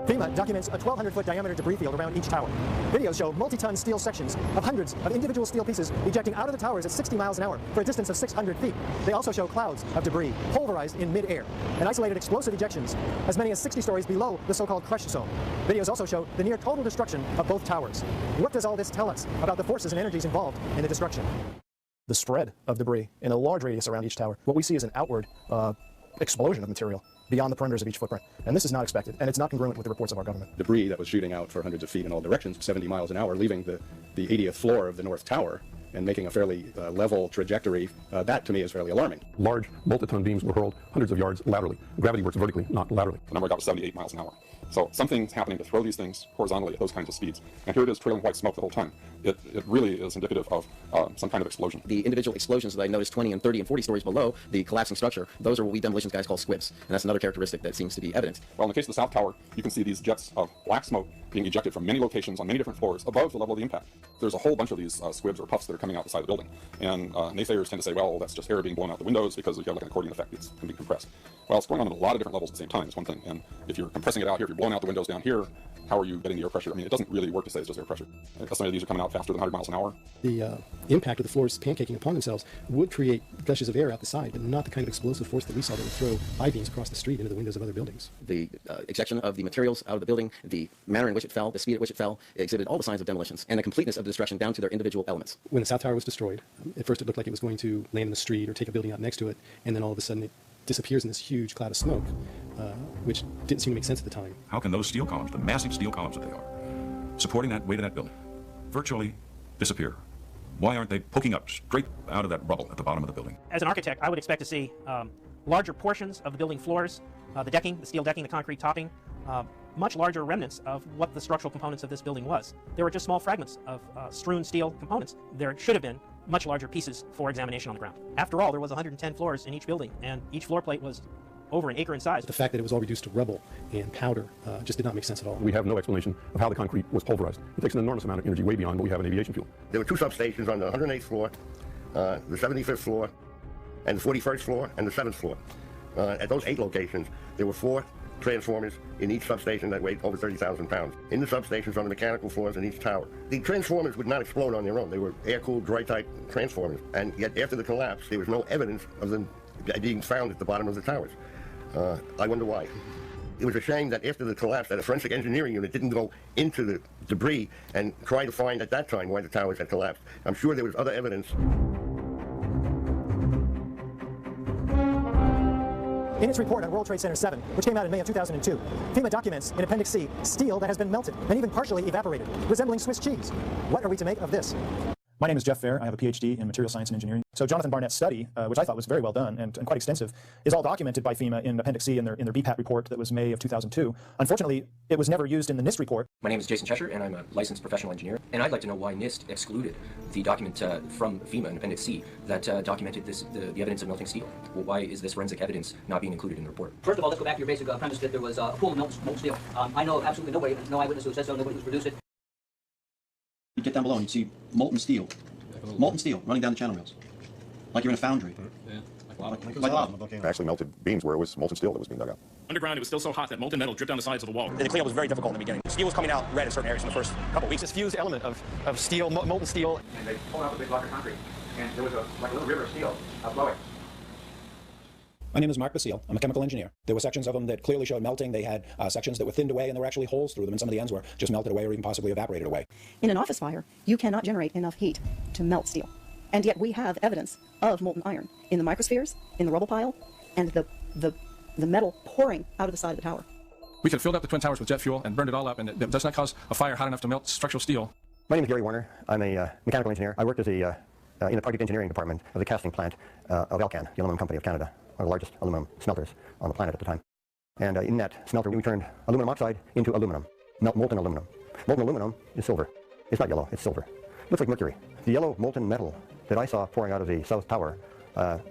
FEMA documents a 1,200-foot diameter debris field around each tower. Videos show multi-ton steel sections of hundreds of individual steel pieces ejecting out of the towers at 60 miles an hour for a distance of 600 feet. They also show clouds of debris pulverized in mid-air and isolated explosive ejections as many as 60 stories below the so-called crush zone. Videos also show the near total destruction of both towers. What does all this tell us about the forces and energies involved in the destruction? The spread of debris in a large radius around each tower. What we see is an outward explosion of material beyond the perimeters of each footprint. And this is not expected, and it's not congruent with the reports of our government. Debris that was shooting out for hundreds of feet in all directions, 70 miles an hour, leaving the 80th floor of the North Tower and making a fairly level trajectory, that to me is fairly alarming. Large multi-ton beams were hurled hundreds of yards laterally. Gravity works vertically, not laterally. The number I got was 78 miles an hour. So something's happening to throw these things horizontally at those kinds of speeds. And here it is trailing white smoke the whole time. It really is indicative of some kind of explosion. The individual explosions that I noticed 20 and 30 and 40 stories below the collapsing structure, those are what we demolitions guys call squibs. And that's another characteristic that seems to be evident. Well, in the case of the South Tower, you can see these jets of black smoke being ejected from many locations on many different floors above the level of the impact. There's a whole bunch of these squibs or puffs that are coming out the side of the building. And naysayers tend to say, well, that's just air being blown out the windows because you have like an accordion effect. It can be compressed. Well, it's going on at a lot of different levels at the same time. It's one thing. And if you're compressing it out here, if you're blowing out the windows down here, how are you getting the air pressure? I mean, it doesn't really work to say it's just air pressure. Estimated these are coming out faster than 100 miles an hour. The impact of the floors pancaking upon themselves would create gushes of air out the side, but not the kind of explosive force that we saw that would throw I-beams across the street into the windows of other buildings. The ejection of the materials out of the building, the manner in which it fell, the speed at which it fell, exhibited all the signs of demolitions and the completeness of the destruction down to their individual elements. When the South Tower was destroyed, at first it looked like it was going to land in the street or take a building out next to it, and then all of a sudden it disappears in this huge cloud of smoke, which didn't seem to make sense at the time. How can those steel columns, the massive steel columns that they are, supporting that weight of that building, virtually disappear? Why aren't they poking up straight out of that rubble at the bottom of the building? As an architect, I would expect to see larger portions of the building floors, the decking, the steel decking, the concrete topping, much larger remnants of what the structural components of this building was. There were just small fragments of strewn steel components. There should have been much larger pieces for examination on the ground. After all, there was 110 floors in each building, and each floor plate was over an acre in size. The fact that it was all reduced to rubble and powder just did not make sense at all. We have no explanation of how the concrete was pulverized. It takes an enormous amount of energy, way beyond what we have in aviation fuel. There were two substations on the 108th floor, the 75th floor, and the 41st floor, and the 7th floor. At those 8 locations, there were 4 transformers in each substation that weighed over 30,000 pounds. In the substations on the mechanical floors in each tower. The transformers would not explode on their own. They were air-cooled, dry-type transformers. And yet after the collapse, there was no evidence of them being found at the bottom of the towers. I wonder why. It was a shame that after the collapse that a forensic engineering unit didn't go into the debris and try to find at that time why the towers had collapsed. I'm sure there was other evidence. In its report on World Trade Center 7, which came out in May of 2002, FEMA documents in Appendix C steel that has been melted and even partially evaporated, resembling Swiss cheese. What are we to make of this? My name is Jeff Fair. I have a PhD in material science and engineering. So Jonathan Barnett's study, which I thought was very well done and quite extensive, is all documented by FEMA in Appendix C in their BPAT report that was May of 2002. Unfortunately, it was never used in the NIST report. My name is Jason Cheshire, and I'm a licensed professional engineer. And I'd like to know why NIST excluded the document from FEMA in Appendix C that documented the evidence of melting steel. Well, why is this forensic evidence not being included in the report? First of all, let's go back to your basic premise that there was a pool of molten steel. I know of absolutely no eyewitness who says so, nobody who's produced it. You get down below and you see molten steel running down the channel rails, like you're in a foundry. Yeah. Like lava. Actually melted beams where it was molten steel that was being dug out. Underground, it was still so hot that molten metal dripped down the sides of the wall. And the cleanup was very difficult in the beginning. Steel was coming out red in certain areas in the first couple weeks. This fused element of steel, molten steel. And they pulled out a big block of concrete, and there was like a little river of steel flowing. My name is Mark Basile. I'm a chemical engineer. There were sections of them that clearly showed melting. They had sections that were thinned away, and there were actually holes through them, and some of the ends were just melted away or even possibly evaporated away. In an office fire, you cannot generate enough heat to melt steel. And yet we have evidence of molten iron in the microspheres, in the rubble pile, and the metal pouring out of the side of the tower. We could have filled up the Twin Towers with jet fuel and burned it all up, and it does not cause a fire hot enough to melt structural steel. My name is Gary Warner. I'm a mechanical engineer. I worked as in the project engineering department of the casting plant of Elcan, the aluminum company of Canada, one of the largest aluminum smelters on the planet at the time. And in that smelter, we turned aluminum oxide into aluminum, molten aluminum. Molten aluminum is silver. It's not yellow, it's silver. It looks like mercury. The yellow molten metal that I saw pouring out of the south tower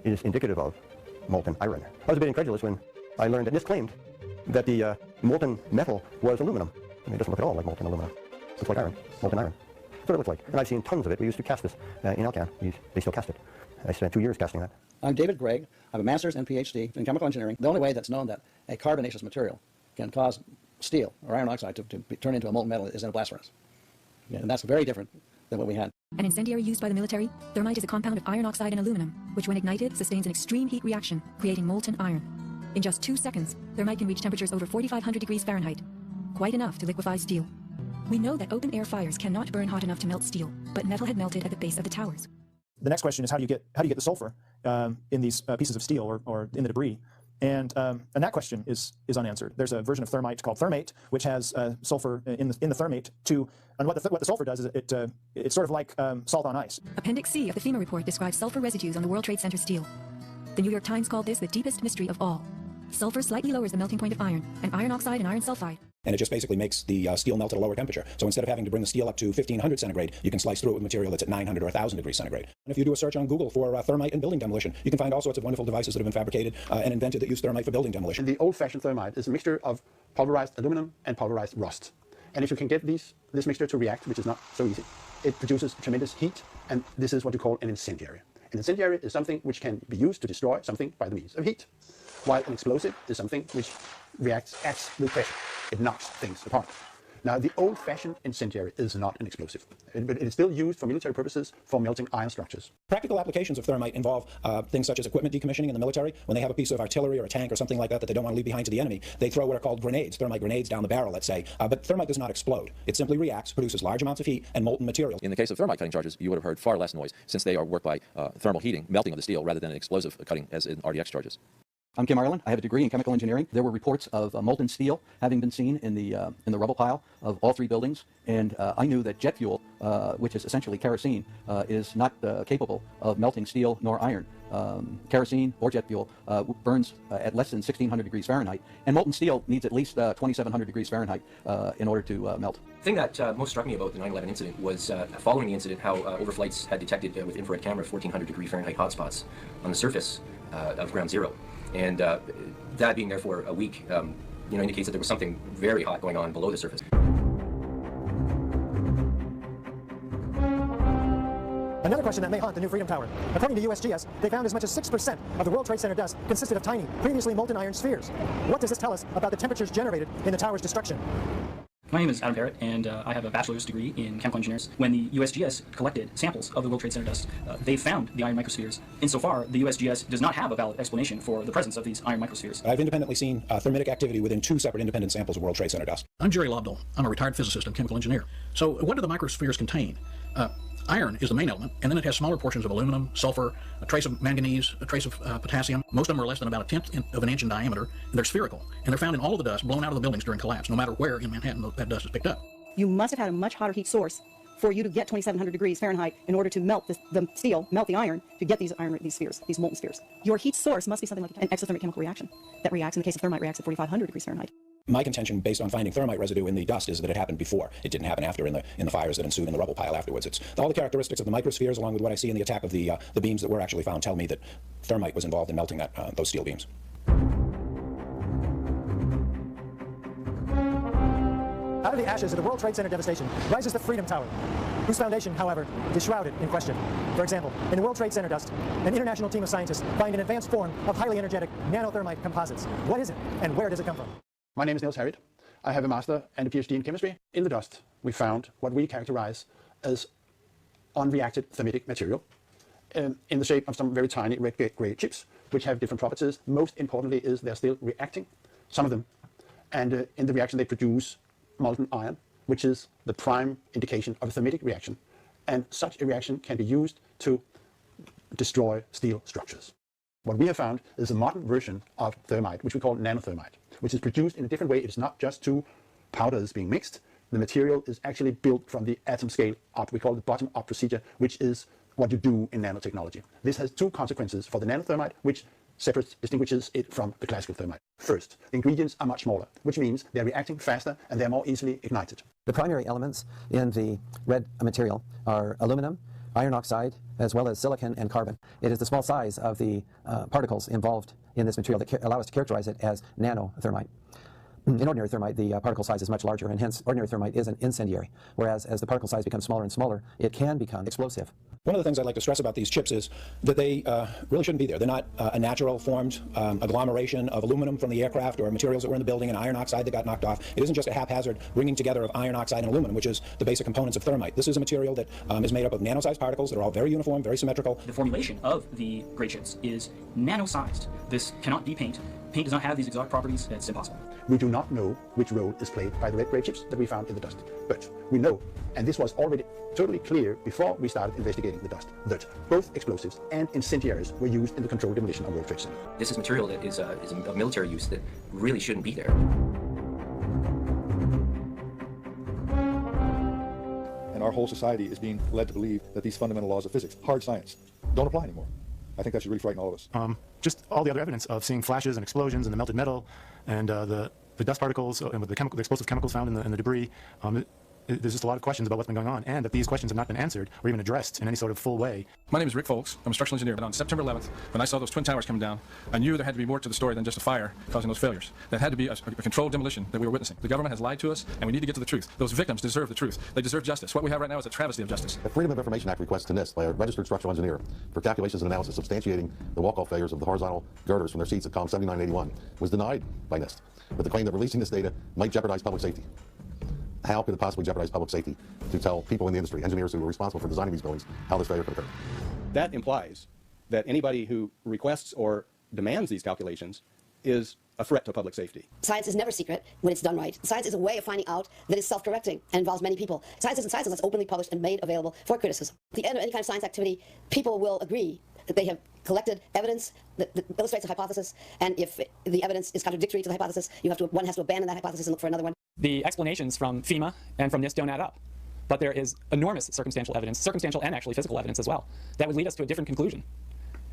is indicative of molten iron. I was a bit incredulous when I learned that NIST claimed that the molten metal was aluminum. I mean, it doesn't look at all like molten aluminum. It looks like iron, molten iron. That's what it looks like. And I've seen tons of it. We used to cast this in Elcan. They still cast it. I spent 2 years casting that. I'm David Gregg. I have a master's and PhD in chemical engineering. The only way that's known that a carbonaceous material can cause steel or iron oxide to turn into a molten metal is in a blast furnace. Yeah, and that's very different than what we had. An incendiary used by the military, thermite is a compound of iron oxide and aluminum, which when ignited sustains an extreme heat reaction, creating molten iron. In just 2 seconds, thermite can reach temperatures over 4,500 degrees Fahrenheit, quite enough to liquefy steel. We know that open-air fires cannot burn hot enough to melt steel, but metal had melted at the base of the towers. The next question is how do you get the sulfur in these pieces of steel or in the debris? And that question is unanswered. There's a version of thermite called thermate, which has sulfur in the thermate too. And what the sulfur does is it's sort of like salt on ice. Appendix C of the FEMA report describes sulfur residues on the World Trade Center steel. The New York Times called this the deepest mystery of all. Sulfur slightly lowers the melting point of iron, and iron oxide and iron sulfide. And it just basically makes the steel melt at a lower temperature. So instead of having to bring the steel up to 1500 centigrade, you can slice through it with material that's at 900 or 1000 degrees centigrade. And if you do a search on Google for thermite and building demolition, you can find all sorts of wonderful devices that have been fabricated and invented that use thermite for building demolition. The old-fashioned thermite is a mixture of pulverized aluminum and pulverized rust. And if you can get this mixture to react, which is not so easy, it produces tremendous heat, and this is what you call an incendiary. An incendiary is something which can be used to destroy something by the means of heat, while an explosive is something which acts with pressure. It knocks things apart. Now, the old-fashioned incendiary is not an explosive, but it is still used for military purposes for melting iron structures. Practical applications of thermite involve things such as equipment decommissioning in the military. When they have a piece of artillery or a tank or something like that they don't want to leave behind to the enemy, they throw what are called grenades, thermite grenades down the barrel, let's say. But thermite does not explode. It simply reacts, produces large amounts of heat and molten material. In the case of thermite cutting charges, you would have heard far less noise, since they are worked by thermal heating, melting of the steel, rather than an explosive cutting as in RDX charges. I'm Kim Ireland. I have a degree in chemical engineering. There were reports of molten steel having been seen in the rubble pile of all 3 buildings, and I knew that jet fuel, which is essentially kerosene, is not capable of melting steel nor iron. Kerosene or jet fuel burns at less than 1600 degrees Fahrenheit, and molten steel needs at least 2700 degrees Fahrenheit in order to melt. The thing that most struck me about the 9/11 incident was, following the incident, how overflights had detected with infrared camera 1400 degree Fahrenheit hotspots on the surface of ground zero. And that being there for a week, indicates that there was something very hot going on below the surface. Another question that may haunt the new Freedom Tower. According to USGS, they found as much as 6% of the World Trade Center dust consisted of tiny, previously molten iron spheres. What does this tell us about the temperatures generated in the tower's destruction? My name is Adam Parrott, and I have a bachelor's degree in chemical engineering. When the USGS collected samples of the World Trade Center dust, they found the iron microspheres. Insofar, the USGS does not have a valid explanation for the presence of these iron microspheres. I've independently seen thermitic activity within 2 separate independent samples of World Trade Center dust. I'm Jerry Lobdell. I'm a retired physicist and chemical engineer. So what do the microspheres contain? Iron is the main element, and then it has smaller portions of aluminum, sulfur, a trace of manganese, a trace of potassium. Most of them are less than about 1/10 of an inch in diameter, and they're spherical. And they're found in all of the dust blown out of the buildings during collapse, no matter where in Manhattan that dust is picked up. You must have had a much hotter heat source for you to get 2,700 degrees Fahrenheit in order to melt the steel, melt the iron, to get these spheres, these molten spheres. Your heat source must be something like an exothermic chemical reaction that reacts, in the case of thermite, reacts at 4,500 degrees Fahrenheit. My contention, based on finding thermite residue in the dust, is that it happened before. It didn't happen after in the fires that ensued in the rubble pile afterwards. It's all the characteristics of the microspheres, along with what I see in the attack of the beams that were actually found, tell me that thermite was involved in melting those steel beams. Out of the ashes of the World Trade Center devastation rises the Freedom Tower, whose foundation, however, is shrouded in question. For example, in the World Trade Center dust, an international team of scientists find an advanced form of highly energetic nanothermite composites. What is it, and where does it come from? My name is Niels Harriet. I have a master and a PhD in chemistry. In the dust, we found what we characterize as unreacted thermitic material in the shape of some very tiny red-gray chips, which have different properties. Most importantly is they're still reacting, some of them. And in the reaction, they produce molten iron, which is the prime indication of a thermitic reaction. And such a reaction can be used to destroy steel structures. What we have found is a modern version of thermite, which we call nanothermite, which is produced in a different way. It is not just 2 powders being mixed. The material is actually built from the atom scale up. We call it the bottom-up procedure, which is what you do in nanotechnology. This has 2 consequences for the nanothermite, which distinguishes it from the classical thermite. First, the ingredients are much smaller, which means they're reacting faster and they're more easily ignited. The primary elements in the red material are aluminum, iron oxide, as well as silicon and carbon. It is the small size of the particles involved in this material that allow us to characterize it as nanothermite. In ordinary thermite, the particle size is much larger, and hence ordinary thermite is an incendiary, whereas as the particle size becomes smaller and smaller, it can become explosive. One of the things I'd like to stress about these chips is that they really shouldn't be there. They're not a natural formed agglomeration of aluminum from the aircraft or materials that were in the building and iron oxide that got knocked off. It isn't just a haphazard bringing together of iron oxide and aluminum, which is the basic components of thermite. This is a material that is made up of nano-sized particles that are all very uniform, very symmetrical. The formulation of the gray chips is nano-sized. This cannot be paint. Paint does not have these exotic properties. It's impossible. We do not know which role is played by the red-gray chips that we found in the dust. But we know, and this was already totally clear before we started investigating the dust, that both explosives and incendiaries were used in the controlled demolition of World Trade Center. This is material that is of military use that really shouldn't be there. And our whole society is being led to believe that these fundamental laws of physics, hard science, don't apply anymore. I think that should really frighten all of us. Just all the other evidence of seeing flashes and explosions and the melted metal and the dust particles and with the explosive chemicals found in the debris. There's just a lot of questions about what's been going on, and that these questions have not been answered or even addressed in any sort of full way. My name is Rick Folks. I'm a structural engineer. But on September 11th, when I saw those twin towers coming down, I knew there had to be more to the story than just a fire causing those failures. That had to be a controlled demolition that we were witnessing. The government has lied to us, and we need to get to the truth. Those victims deserve the truth. They deserve justice. What we have right now is a travesty of justice. The Freedom of Information Act request to NIST by a registered structural engineer for calculations and analysis substantiating the walk-off failures of the horizontal girders from their seats at column 79 and 81 was denied by NIST, with the claim that releasing this data might jeopardize public safety. How could it possibly jeopardize public safety to tell people in the industry, engineers who were responsible for designing these buildings, how this failure could occur? That implies that anybody who requests or demands these calculations is a threat to public safety. Science is never secret when it's done right. Science is a way of finding out that is self-correcting and involves many people. Science isn't science unless it's openly published and made available for criticism. At the end of any kind of science activity, people will agree that they have collected evidence that illustrates a hypothesis, and if the evidence is contradictory to the hypothesis, one has to abandon that hypothesis and look for another one. The explanations from FEMA and from NIST don't add up, but there is enormous circumstantial evidence, circumstantial and actually physical evidence as well, that would lead us to a different conclusion.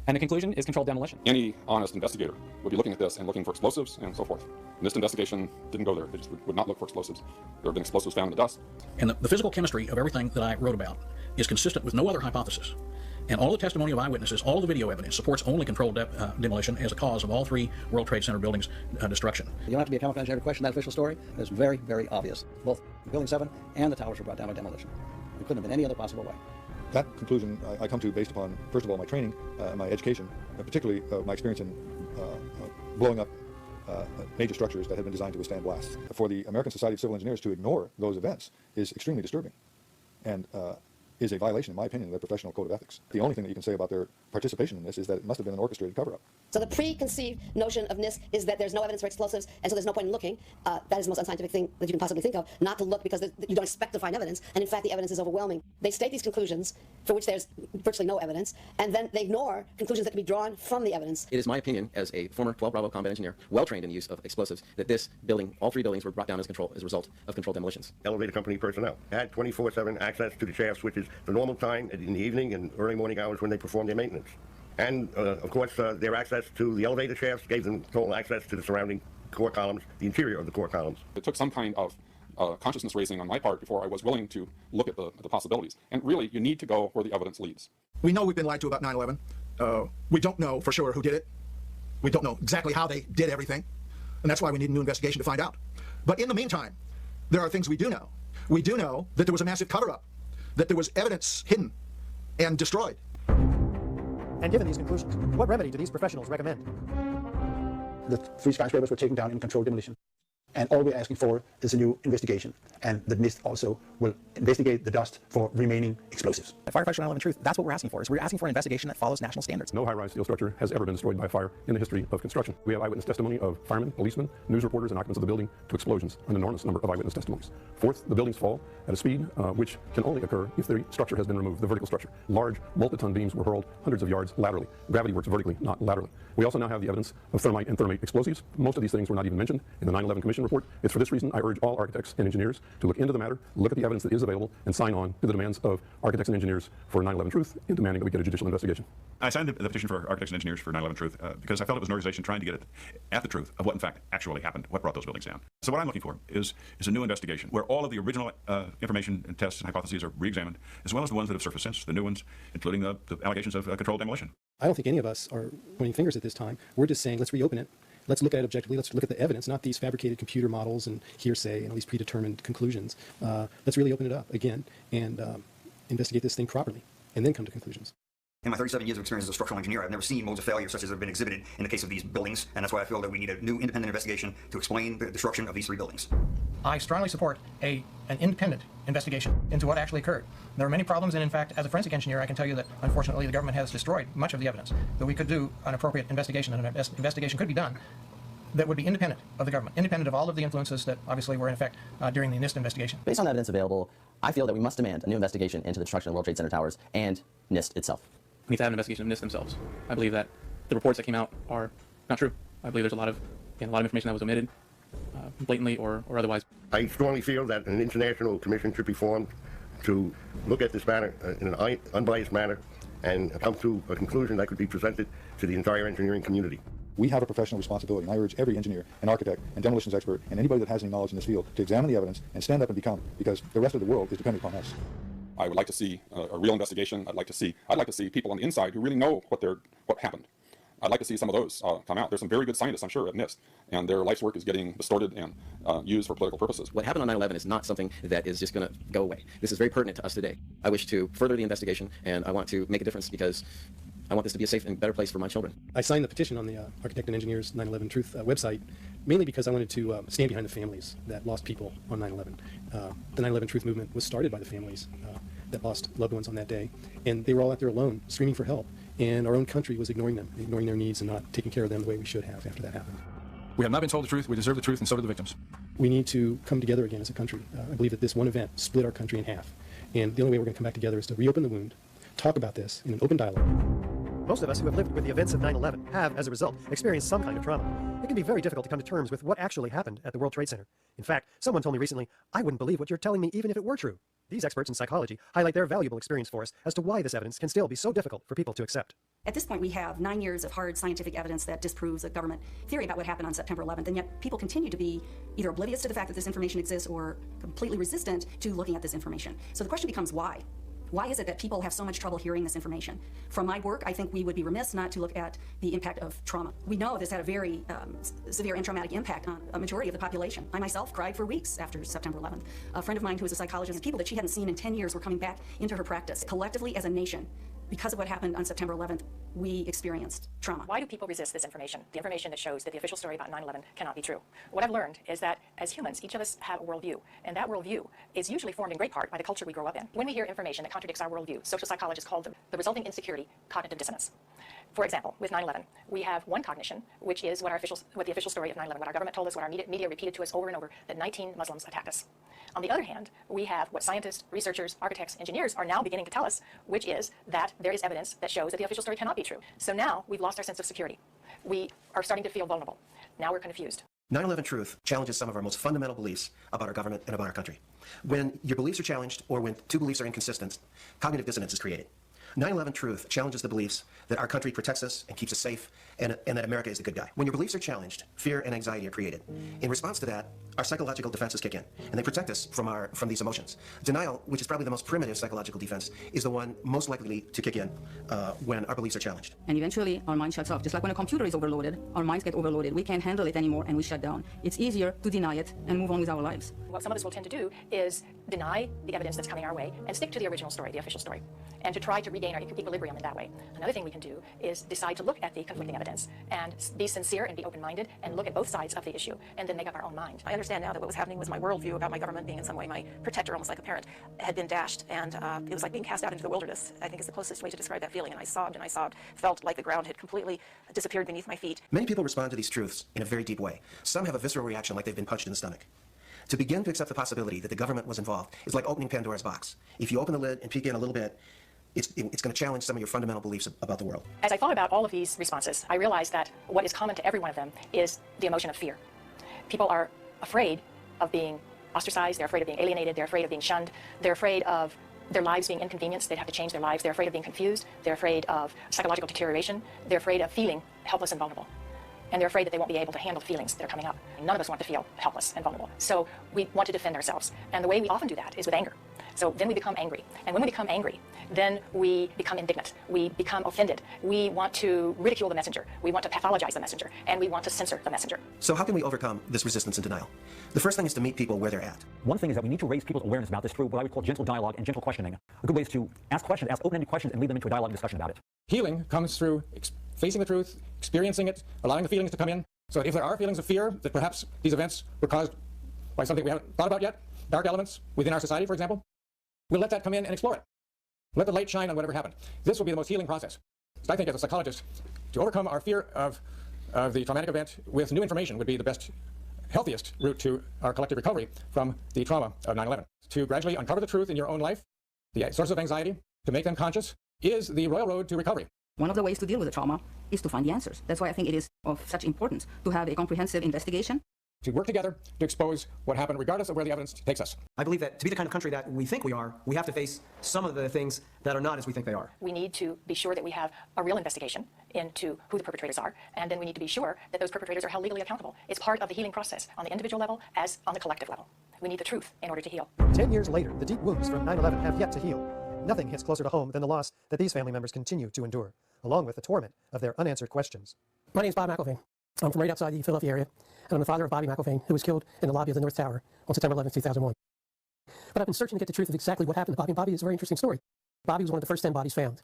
And the conclusion is controlled demolition. Any honest investigator would be looking at this and looking for explosives and so forth. NIST investigation didn't go there. They just would not look for explosives. There have been explosives found in the dust. And the physical chemistry of everything that I wrote about is consistent with no other hypothesis. And all the testimony of eyewitnesses, all the video evidence supports only controlled demolition as a cause of all 3 World Trade Center buildings' destruction. You don't have to be a chemical engineer to question that official story. It's very, very obvious. Both Building 7 and the towers were brought down by demolition. It couldn't have been any other possible way. That conclusion I come to based upon, first of all, my training and my education, and particularly my experience in blowing up major structures that had been designed to withstand blasts. For the American Society of Civil Engineers to ignore those events is extremely disturbing, and is a violation, in my opinion, of their professional code of ethics. The only thing that you can say about their participation in this is that it must have been an orchestrated cover-up. So the preconceived notion of NIST is that there's no evidence for explosives, and so there's no point in looking. That is the most unscientific thing that you can possibly think of, not to look because you don't expect to find evidence, and in fact the evidence is overwhelming. They state these conclusions for which there's virtually no evidence, and then they ignore conclusions that can be drawn from the evidence. It is my opinion, as a former 12 Bravo combat engineer, well-trained in the use of explosives, that this building, all 3 buildings, were brought down as a result of controlled demolitions. Elevator company personnel had 24/7 access to the shafts, which is the normal time in the evening and early morning hours when they perform their maintenance. And, of course, their access to the elevator shafts gave them total access to the surrounding core columns, the interior of the core columns. It took some kind of consciousness raising on my part before I was willing to look at the possibilities. And really, you need to go where the evidence leads. We know we've been lied to about 9/11. We don't know for sure who did it. We don't know exactly how they did everything. And that's why we need a new investigation to find out. But in the meantime, there are things we do know. We do know that there was a massive cover-up, that there was evidence hidden and destroyed. And given these conclusions, what remedy do these professionals recommend? The 3 skyscrapers were taken down in controlled demolition. And all we're asking for is a new investigation. And the NIST also will investigate the dust for remaining explosives. At Firefighters for 9/11 Truth, that's what we're asking for. We're asking for an investigation that follows national standards. No high-rise steel structure has ever been destroyed by fire in the history of construction. We have eyewitness testimony of firemen, policemen, news reporters, and occupants of the building to explosions, an enormous number of eyewitness testimonies. Fourth, the buildings fall at a speed which can only occur if the structure has been removed, the vertical structure. Large, multi-ton beams were hurled hundreds of yards laterally. Gravity works vertically, not laterally. We also now have the evidence of thermite and thermate explosives. Most of these things were not even mentioned in the 9/11 Commission report. It's for this reason I urge all architects and engineers to look into the matter, look at the evidence that is available, and sign on to the demands of architects and engineers for 9/11 Truth in demanding that we get a judicial investigation. I signed the petition for architects and engineers for 9/11 Truth because I felt it was an organization trying to get at the truth of what in fact actually happened, what brought those buildings down. So what I'm looking for is a new investigation where all of the original information and tests and hypotheses are re-examined, as well as the ones that have surfaced since, the new ones, including the allegations of controlled demolition. I don't think any of us are pointing fingers at this time. We're just saying, let's reopen it. Let's look at it objectively. Let's look at the evidence, not these fabricated computer models and hearsay and all these predetermined conclusions. Let's really open it up again and investigate this thing properly, and then come to conclusions. In my 37 years of experience as a structural engineer, I've never seen modes of failure such as have been exhibited in the case of these buildings, and that's why I feel that we need a new independent investigation to explain the destruction of these 3 buildings. I strongly support an independent investigation into what actually occurred. There are many problems, and in fact, as a forensic engineer, I can tell you that unfortunately the government has destroyed much of the evidence. That we could do an appropriate investigation, and an investigation could be done that would be independent of the government, independent of all of the influences that obviously were in effect during the NIST investigation. Based on the evidence available, I feel that we must demand a new investigation into the destruction of World Trade Center towers and NIST itself. We need to have an investigation of NIST themselves. I believe that the reports that came out are not true. I believe there's a lot of information that was omitted, blatantly or otherwise. I strongly feel that an international commission should be formed to look at this matter in an unbiased manner and come to a conclusion that could be presented to the entire engineering community. We have a professional responsibility, and I urge every engineer and architect and demolitions expert and anybody that has any knowledge in this field to examine the evidence and stand up and become, because the rest of the world is depending upon us. I would like to see a real investigation. I'd like to see people on the inside who really know what happened. I'd like to see some of those come out. There's some very good scientists, I'm sure, at NIST, and their life's work is getting distorted and used for political purposes. What happened on 9/11 is not something that is just going to go away. This is very pertinent to us today. I wish to further the investigation, and I want to make a difference because I want this to be a safe and better place for my children. I signed the petition on the Architect and Engineers 9/11 Truth website, mainly because I wanted to stand behind the families that lost people on 9/11. The 9/11 Truth movement was started by the families that lost loved ones on that day, and they were all out there alone, screaming for help, and our own country was ignoring them, ignoring their needs and not taking care of them the way we should have after that happened. We have not been told the truth. We deserve the truth, and so do the victims. We need to come together again as a country. I believe that this one event split our country in half, and the only way we're going to come back together is to reopen the wound, talk about this in an open dialogue. Most of us who have lived with the events of 9/11 have, as a result, experienced some kind of trauma. It can be very difficult to come to terms with what actually happened at the World Trade Center. In fact, someone told me recently, "I wouldn't believe what you're telling me even if it were true." These experts in psychology highlight their valuable experience for us as to why this evidence can still be so difficult for people to accept. At this point, we have 9 years of hard scientific evidence that disproves a government theory about what happened on September 11th, and yet people continue to be either oblivious to the fact that this information exists or completely resistant to looking at this information. So the question becomes why? Why is it that people have so much trouble hearing this information? From my work, I think we would be remiss not to look at the impact of trauma. We know this had a very severe and traumatic impact on a majority of the population. I myself cried for weeks after September 11th. A friend of mine who was a psychologist, people that she hadn't seen in 10 years were coming back into her practice. Collectively as a nation, Because of what happened on September 11th, we experienced trauma. Why do people resist this information? The information that shows that the official story about 9/11 cannot be true. What I've learned is that as humans, each of us have a worldview, and that worldview is usually formed in great part by the culture we grow up in. When we hear information that contradicts our worldview, social psychologists call the resulting insecurity cognitive dissonance. For example, with 9/11, we have one cognition, which is what the official story of 9/11, what our government told us, what our media repeated to us over and over, that 19 Muslims attacked us. On the other hand, we have what scientists, researchers, architects, engineers are now beginning to tell us, which is that there is evidence that shows that the official story cannot be true. So now we've lost our sense of security. We are starting to feel vulnerable. Now we're confused. 9/11 Truth challenges some of our most fundamental beliefs about our government and about our country. When your beliefs are challenged, or when two beliefs are inconsistent, cognitive dissonance is created. 9/11 Truth challenges the beliefs that our country protects us and keeps us safe, and that America is the good guy. When your beliefs are challenged, fear and anxiety are created. In response to that, our psychological defenses kick in, and they protect us from these emotions. Denial, which is probably the most primitive psychological defense, is the one most likely to kick in when our beliefs are challenged. And eventually, our mind shuts off. Just like when a computer is overloaded, our minds get overloaded. We can't handle it anymore, and we shut down. It's easier to deny it and move on with our lives. What some of us will tend to do is deny the evidence that's coming our way and stick to the original story, the official story, and to try to regain our equilibrium in that way. Another thing we can do is decide to look at the conflicting evidence and be sincere and be open-minded and look at both sides of the issue and then make up our own mind. I understand now that what was happening was my worldview about my government being in some way my protector, almost like a parent, had been dashed, and it was like being cast out into the wilderness, I think is the closest way to describe that feeling. And I sobbed, felt like the ground had completely disappeared beneath my feet. Many people respond to these truths in a very deep way. Some have a visceral reaction like they've been punched in the stomach. To begin to accept the possibility that the government was involved is like opening Pandora's box. If you open the lid and peek in a little bit, it's going to challenge some of your fundamental beliefs about the world. As I thought about all of these responses, I realized that what is common to every one of them is the emotion of fear. People are afraid of being ostracized, they're afraid of being alienated, they're afraid of being shunned, they're afraid of their lives being inconvenienced, they'd have to change their lives, they're afraid of being confused, they're afraid of psychological deterioration, they're afraid of feeling helpless and vulnerable. And they're afraid that they won't be able to handle the feelings that are coming up. None of us want to feel helpless and vulnerable. So we want to defend ourselves. And the way we often do that is with anger. So then we become angry. And when we become angry, then we become indignant. We become offended. We want to ridicule the messenger. We want to pathologize the messenger. And we want to censor the messenger. So how can we overcome this resistance and denial? The first thing is to meet people where they're at. One thing is that we need to raise people's awareness about this through what I would call gentle dialogue and gentle questioning. A good way is to ask questions, ask open-ended questions, and lead them into a dialogue and discussion about it. Healing comes through facing the truth, experiencing it, allowing the feelings to come in. So if there are feelings of fear that perhaps these events were caused by something we haven't thought about yet, dark elements within our society, for example, we'll let that come in and explore it. Let the light shine on whatever happened. This will be the most healing process. So I think as a psychologist, to overcome our fear of the traumatic event with new information would be the best, healthiest route to our collective recovery from the trauma of 9/11. To gradually uncover the truth in your own life, the sources of anxiety, to make them conscious, is the royal road to recovery. One of the ways to deal with the trauma is to find the answers. That's why I think it is of such importance to have a comprehensive investigation. To work together to expose what happened, regardless of where the evidence takes us. I believe that to be the kind of country that we think we are, we have to face some of the things that are not as we think they are. We need to be sure that we have a real investigation into who the perpetrators are, and then we need to be sure that those perpetrators are held legally accountable. It's part of the healing process on the individual level as on the collective level. We need the truth in order to heal. 10 years later, the deep wounds from 9/11 have yet to heal. Nothing hits closer to home than the loss that these family members continue to endure, along with the torment of their unanswered questions. My name is Bob McElvain. I'm from right outside the Philadelphia area, and I'm the father of Bobby McElvain, who was killed in the lobby of the North Tower on September 11, 2001. But I've been searching to get the truth of exactly what happened to Bobby, and Bobby is a very interesting story. Bobby was one of the first 10 bodies found.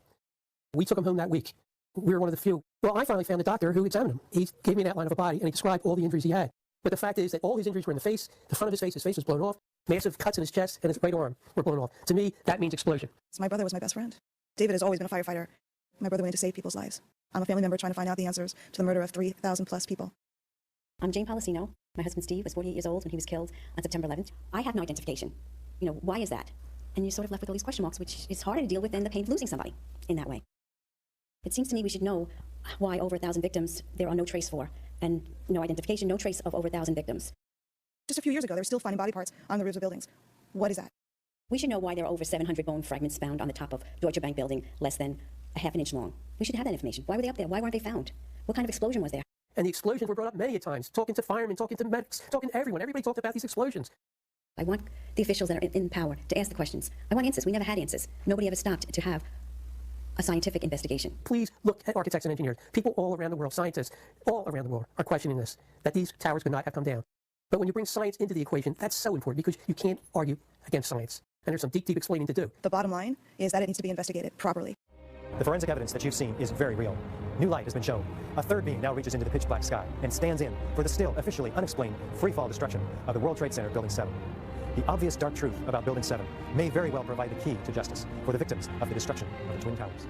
We took him home that week. We were one of the few. Well, I finally found a doctor who examined him. He gave me an outline of a body, and he described all the injuries he had. But the fact is that all his injuries were in the face, the front of his face was blown off, massive cuts in his chest, and his right arm were blown off. To me, that means explosion. So my brother was my best friend. David has always been a firefighter. My brother went to save people's lives. I'm a family member trying to find out the answers to the murder of 3,000 plus people. I'm Jane Policino. My husband Steve was 48 years old when he was killed on September 11th. I have no identification. Why is that? And you're sort of left with all these question marks, which is harder to deal with than the pain of losing somebody in that way. It seems to me we should know why over 1,000 victims there are no trace for, and no identification, no trace of over 1,000 victims. Just a few years ago, they were still finding body parts on the roofs of buildings. What is that? We should know why there are over 700 bone fragments found on the top of Deutsche Bank building, less than a half an inch long. We should have that information. Why were they up there? Why weren't they found? What kind of explosion was there? And the explosions were brought up many a times, talking to firemen, talking to medics, talking to everyone. Everybody talked about these explosions. I want the officials that are in power to ask the questions. I want answers. We never had answers. Nobody ever stopped to have a scientific investigation. Please look at architects and engineers. People all around the world, scientists all around the world are questioning this, that these towers could not have come down. But when you bring science into the equation, that's so important because you can't argue against science. And there's some deep, deep explaining to do. The bottom line is that it needs to be investigated properly. The forensic evidence that you've seen is very real. New light has been shown. A third beam now reaches into the pitch black sky and stands in for the still officially unexplained free-fall destruction of the World Trade Center Building 7. The obvious dark truth about Building 7 may very well provide the key to justice for the victims of the destruction of the Twin Towers.